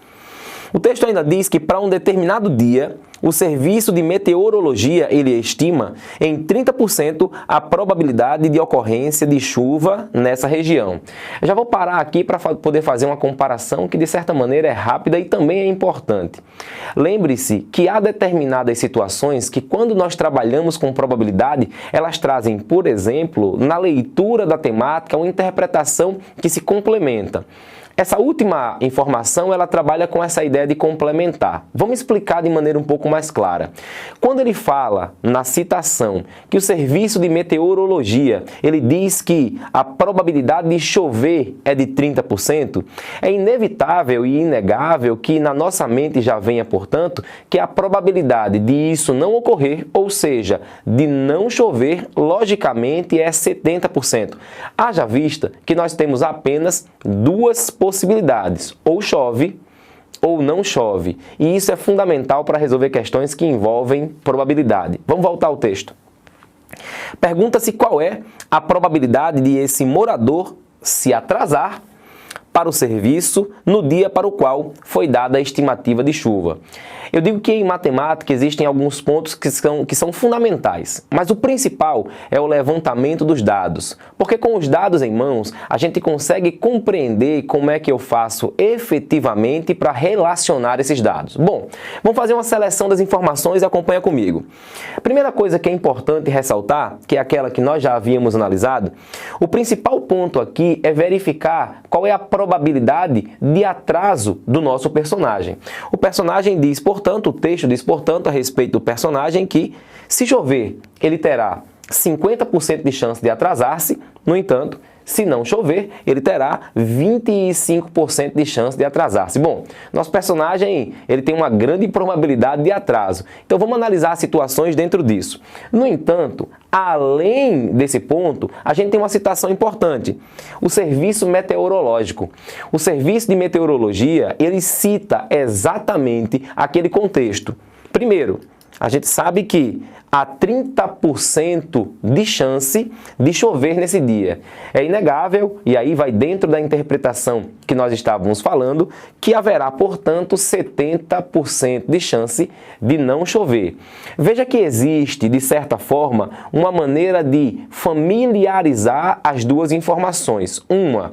O texto ainda diz que para um determinado dia, o serviço de meteorologia ele estima em 30% a probabilidade de ocorrência de chuva nessa região. Eu já vou parar aqui para poder fazer uma comparação que de certa maneira é rápida e também é importante. Lembre-se que há determinadas situações que quando nós trabalhamos com probabilidade, elas trazem, por exemplo, na leitura da temática, uma interpretação que se complementa. Essa última informação, ela trabalha com essa ideia de complementar. Vamos explicar de maneira um pouco mais clara. Quando ele fala na citação que o Serviço de Meteorologia, ele diz que a probabilidade de chover é de 30%, é inevitável e inegável que na nossa mente já venha, portanto, que a probabilidade de isso não ocorrer, ou seja, de não chover, logicamente é 70%. Haja vista que nós temos apenas duas possibilidades, ou chove ou não chove. E isso é fundamental para resolver questões que envolvem probabilidade. Vamos voltar ao texto. Pergunta-se qual é a probabilidade de esse morador se atrasar para o serviço no dia para o qual foi dada a estimativa de chuva. Eu digo que em matemática existem alguns pontos que são fundamentais, mas o principal é o levantamento dos dados, porque com os dados em mãos a gente consegue compreender como é que eu faço efetivamente para relacionar esses dados. Bom, vamos fazer uma seleção das informações e acompanha comigo. A primeira coisa que é importante ressaltar, que é aquela que nós já havíamos analisado, o principal ponto aqui é verificar qual é a probabilidade de atraso do nosso personagem. O personagem diz, portanto, o texto diz, portanto, a respeito do personagem que, se chover, ele terá 50% de chance de atrasar-se, no entanto, se não chover, ele terá 25% de chance de atrasar-se. Bom, nosso personagem ele tem uma grande probabilidade de atraso. Então vamos analisar situações dentro disso. No entanto, além desse ponto, a gente tem uma citação importante. O Serviço Meteorológico. O Serviço de Meteorologia, ele cita exatamente aquele contexto. Primeiro, a gente sabe que há 30% de chance de chover nesse dia. É inegável, e aí vai dentro da interpretação que nós estávamos falando, que haverá, portanto, 70% de chance de não chover. Veja que existe, de certa forma, uma maneira de familiarizar as duas informações. Uma,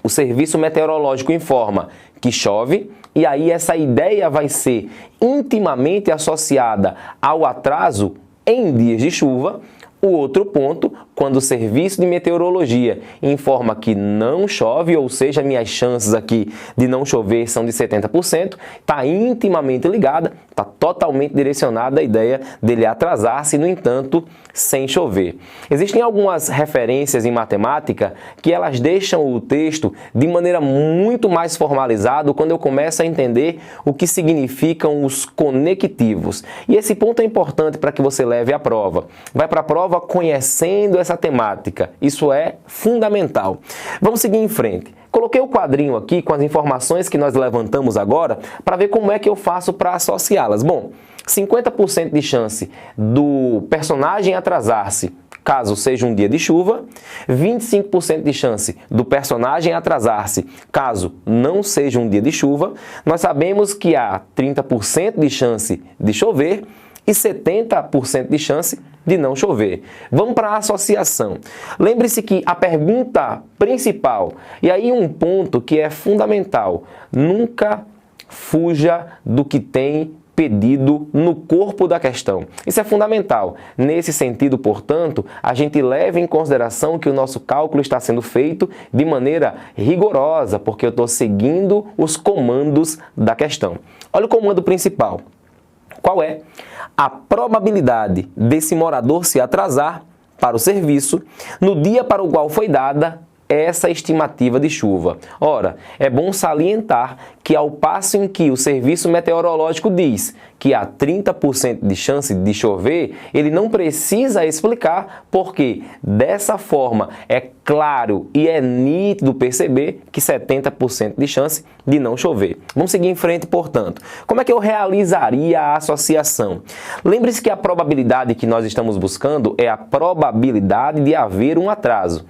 o Serviço Meteorológico informa que chove, e aí essa ideia vai ser intimamente associada ao atraso em dias de chuva. O outro ponto, quando o Serviço de Meteorologia informa que não chove, ou seja, minhas chances aqui de não chover são de 70%, está intimamente ligada, está totalmente direcionada à ideia dele atrasar-se, no entanto, sem chover. Existem algumas referências em matemática que elas deixam o texto de maneira muito mais formalizada quando eu começo a entender o que significam os conectivos. E esse ponto é importante para que você leve à prova. Vai para a prova conhecendo essa temática. Isso é fundamental. Vamos seguir em frente. Coloquei o quadrinho aqui com as informações que nós levantamos agora para ver como é que eu faço para associá-las. Bom, 50% de chance do personagem atrasar-se caso seja um dia de chuva, 25% de chance do personagem atrasar-se caso não seja um dia de chuva. Nós sabemos que há 30% de chance de chover e 70% de chance de não chover. Vamos para a associação. Lembre-se que a pergunta principal, e aí um ponto que é fundamental, nunca fuja do que tem pedido no corpo da questão. Isso é fundamental. Nesse sentido, portanto, a gente leva em consideração que o nosso cálculo está sendo feito de maneira rigorosa, porque eu estou seguindo os comandos da questão. Olha o comando principal. Qual é a probabilidade desse morador se atrasar para o serviço no dia para o qual foi dada essa estimativa de chuva? Ora, é bom salientar que ao passo em que o Serviço Meteorológico diz que há 30% de chance de chover, ele não precisa explicar porque dessa forma é claro e é nítido perceber que 70% de chance de não chover. Vamos seguir em frente, portanto. Como é que eu realizaria a associação? Lembre-se que a probabilidade que nós estamos buscando é a probabilidade de haver um atraso.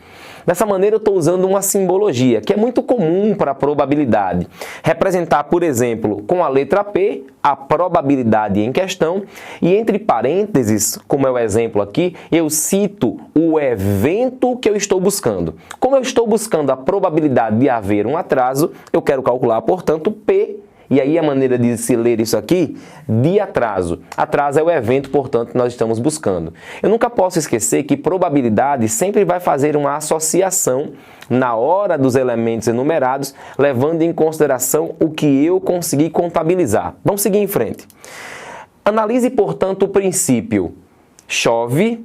Dessa maneira, eu estou usando uma simbologia, que é muito comum para a probabilidade. Representar, por exemplo, com a letra P, a probabilidade em questão, e entre parênteses, como é o exemplo aqui, eu cito o evento que eu estou buscando. Como eu estou buscando a probabilidade de haver um atraso, eu quero calcular, portanto, P, E aí a maneira de se ler isso aqui, de atraso. Atraso é o evento, portanto, que nós estamos buscando. Eu nunca posso esquecer que probabilidade sempre vai fazer uma associação na hora dos elementos enumerados, levando em consideração o que eu consegui contabilizar. Vamos seguir em frente. Analise, portanto, o princípio. Chove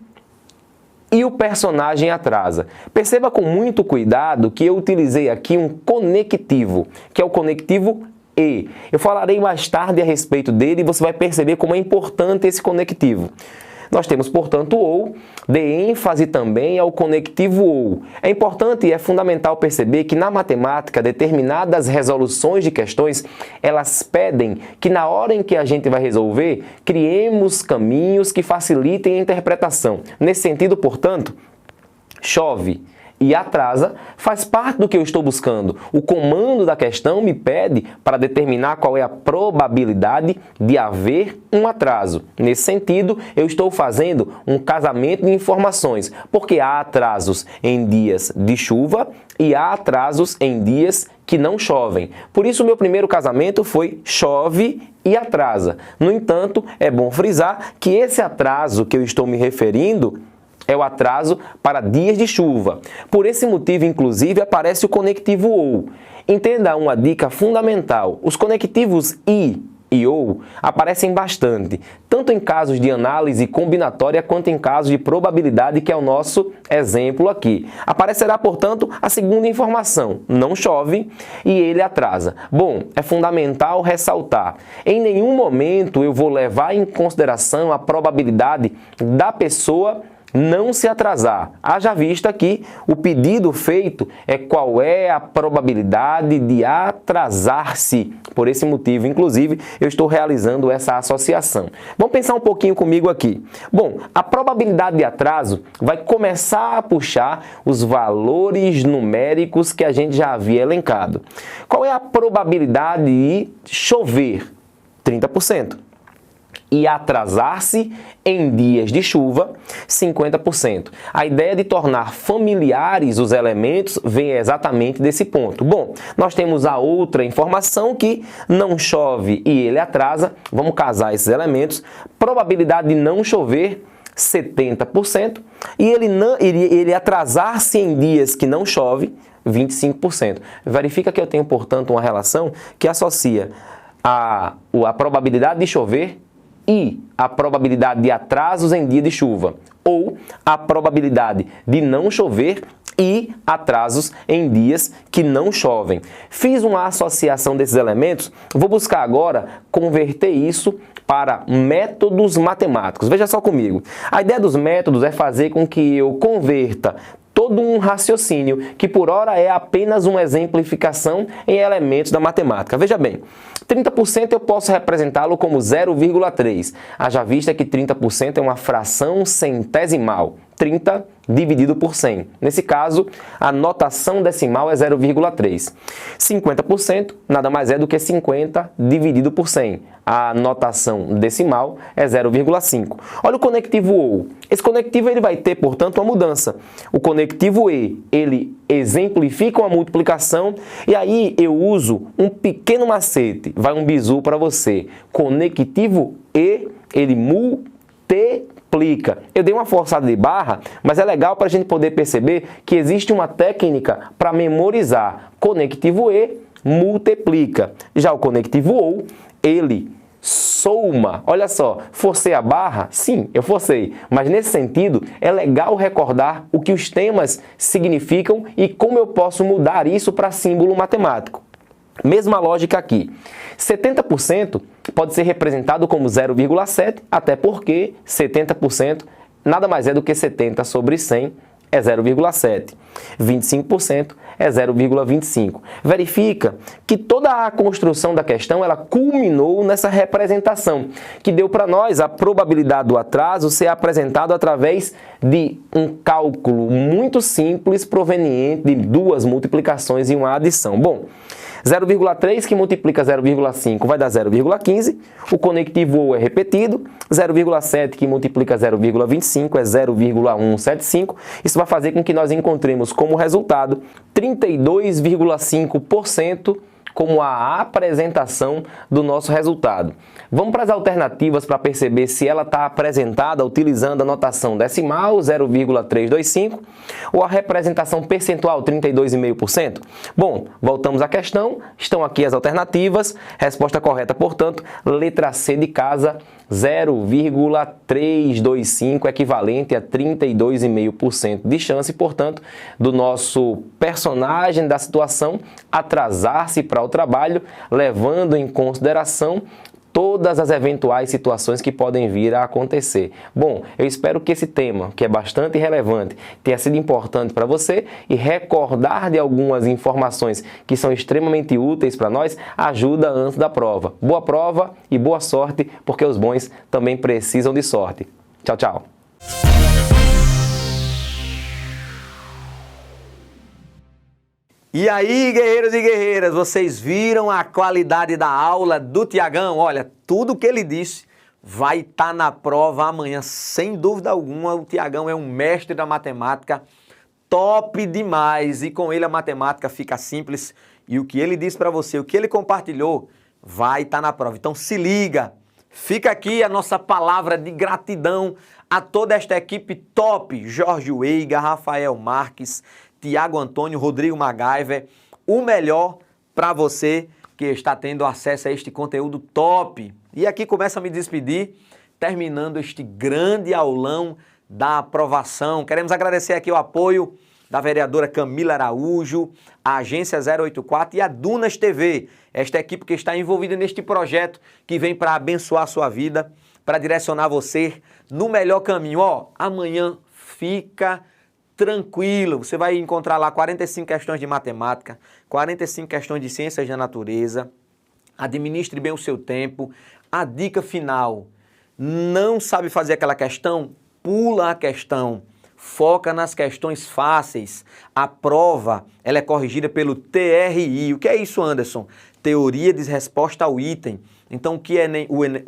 e o personagem atrasa. Perceba com muito cuidado que eu utilizei aqui um conectivo, que é o conectivo e. Eu falarei mais tarde a respeito dele e você vai perceber como é importante esse conectivo. Nós temos, portanto, ou, dê ênfase também ao conectivo ou. É importante e é fundamental perceber que na matemática, determinadas resoluções de questões, elas pedem que na hora em que a gente vai resolver, criemos caminhos que facilitem a interpretação. Nesse sentido, portanto, chove e atrasa faz parte do que eu estou buscando. O comando da questão me pede para determinar qual é a probabilidade de haver um atraso. Nesse sentido, eu estou fazendo um casamento de informações, porque há atrasos em dias de chuva e há atrasos em dias que não chovem. Por isso, o meu primeiro casamento foi chove e atrasa. No entanto, é bom frisar que esse atraso que eu estou me referindo é o atraso para dias de chuva. Por esse motivo, inclusive, aparece o conectivo ou. Entenda uma dica fundamental. Os conectivos e ou aparecem bastante, tanto em casos de análise combinatória quanto em casos de probabilidade, que é o nosso exemplo aqui. Aparecerá, portanto, a segunda informação. Não chove e ele atrasa. Bom, é fundamental ressaltar. Em nenhum momento eu vou levar em consideração a probabilidade da pessoa não se atrasar. Haja vista que o pedido feito é qual é a probabilidade de atrasar-se. Por esse motivo, inclusive, eu estou realizando essa associação. Vamos pensar um pouquinho comigo aqui. Bom, a probabilidade de atraso vai começar a puxar os valores numéricos que a gente já havia elencado. Qual é a probabilidade de chover? 30%. E atrasar-se em dias de chuva, 50%. A ideia de tornar familiares os elementos vem exatamente desse ponto. Bom, nós temos a outra informação que não chove e ele atrasa. Vamos casar esses elementos. Probabilidade de não chover, 70%. E ele atrasar-se em dias que não chove, 25%. Verifica que eu tenho, portanto, uma relação que associa a probabilidade de chover e a probabilidade de atrasos em dia de chuva, ou a probabilidade de não chover e atrasos em dias que não chovem. Fiz uma associação desses elementos, vou buscar agora converter isso para métodos matemáticos. Veja só comigo. A ideia dos métodos é fazer com que eu converta todo um raciocínio, que por ora é apenas uma exemplificação em elementos da matemática. Veja bem, 30% eu posso representá-lo como 0,3. Haja vista que 30% é uma fração centesimal. 30 dividido por 100. Nesse caso, a notação decimal é 0,3. 50% nada mais é do que 50 dividido por 100. A notação decimal é 0,5. Olha o conectivo ou. Esse conectivo ele vai ter, portanto, uma mudança. O conectivo e, ele exemplifica uma multiplicação e aí eu uso um pequeno macete. Vai um bizu para você. Conectivo e, ele multiplica. Eu dei uma forçada de barra, mas é legal para a gente poder perceber que existe uma técnica para memorizar. Conectivo e multiplica. Já o conectivo ou, ele soma. Olha só, forcei a barra? Sim, eu forcei. Mas nesse sentido, é legal recordar o que os temas significam e como eu posso mudar isso para símbolo matemático. Mesma lógica aqui. 70% pode ser representado como 0,7, até porque 70% nada mais é do que 70 sobre 100 é 0,7. 25% é 0,25. Verifica que toda a construção da questão ela culminou nessa representação, que deu para nós a probabilidade do atraso ser apresentado através de um cálculo muito simples proveniente de duas multiplicações e uma adição. Bom, 0,3 que multiplica 0,5 vai dar 0,15, o conectivo ou é repetido, 0,7 que multiplica 0,25 é 0,175, isso vai fazer com que nós encontremos como resultado 32,5% como a apresentação do nosso resultado. Vamos para as alternativas para perceber se ela está apresentada utilizando a notação decimal 0,325 ou a representação percentual 32,5%. Bom, voltamos à questão, estão aqui as alternativas, resposta correta, portanto, letra C de casa, 0,325, equivalente a 32,5% de chance, portanto, do nosso personagem da situação atrasar-se para o trabalho, levando em consideração todas as eventuais situações que podem vir a acontecer. Bom, eu espero que esse tema, que é bastante relevante, tenha sido importante para você e recordar de algumas informações que são extremamente úteis para nós ajuda antes da prova. Boa prova e boa sorte, porque os bons também precisam de sorte. Tchau, tchau. E aí, guerreiros e guerreiras, vocês viram a qualidade da aula do Tiagão? Olha, tudo que ele disse vai estar na prova amanhã, sem dúvida alguma. O Tiagão é um mestre da matemática, top demais. E com ele a matemática fica simples. E o que ele disse para você, o que ele compartilhou, vai estar na prova. Então se liga, fica aqui a nossa palavra de gratidão a toda esta equipe top. Jorge Weiga, Rafael Marques, Tiago Antônio, Rodrigo MacGyver, o melhor para você que está tendo acesso a este conteúdo top. E aqui começo a me despedir, terminando este grande aulão da aprovação. Queremos agradecer aqui o apoio da vereadora Camila Araújo, a Agência 084 e a Dunas TV, esta equipe que está envolvida neste projeto que vem para abençoar a sua vida, para direcionar você no melhor caminho. Ó, amanhã fica tranquilo, você vai encontrar lá 45 questões de matemática, 45 questões de ciências da natureza. Administre bem o seu tempo. A dica final: não sabe fazer aquela questão? Pula a questão. Foca nas questões fáceis. A prova ela é corrigida pelo TRI. O que é isso, Anderson? Teoria de resposta ao item. Então, o que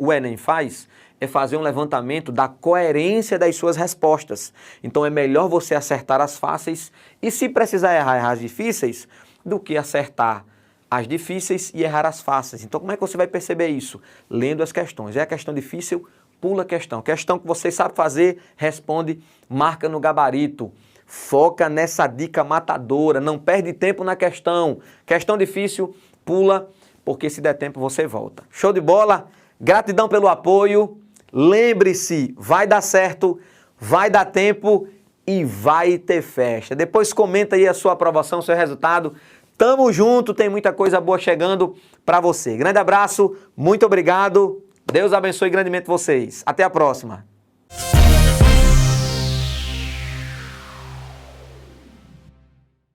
o Enem faz é fazer um levantamento da coerência das suas respostas. Então é melhor você acertar as fáceis e, se precisar errar as difíceis, do que acertar as difíceis e errar as fáceis. Então como é que você vai perceber isso? Lendo as questões. É a questão difícil, pula a questão. Questão que você sabe fazer, responde, marca no gabarito. Foca nessa dica matadora, não perde tempo na questão. Questão difícil, pula, porque se der tempo você volta. Show de bola? Gratidão pelo apoio. Lembre-se, vai dar certo, vai dar tempo e vai ter festa. Depois comenta aí a sua aprovação, seu resultado. Tamo junto, tem muita coisa boa chegando para você. Grande abraço, muito obrigado. Deus abençoe grandemente vocês. Até a próxima.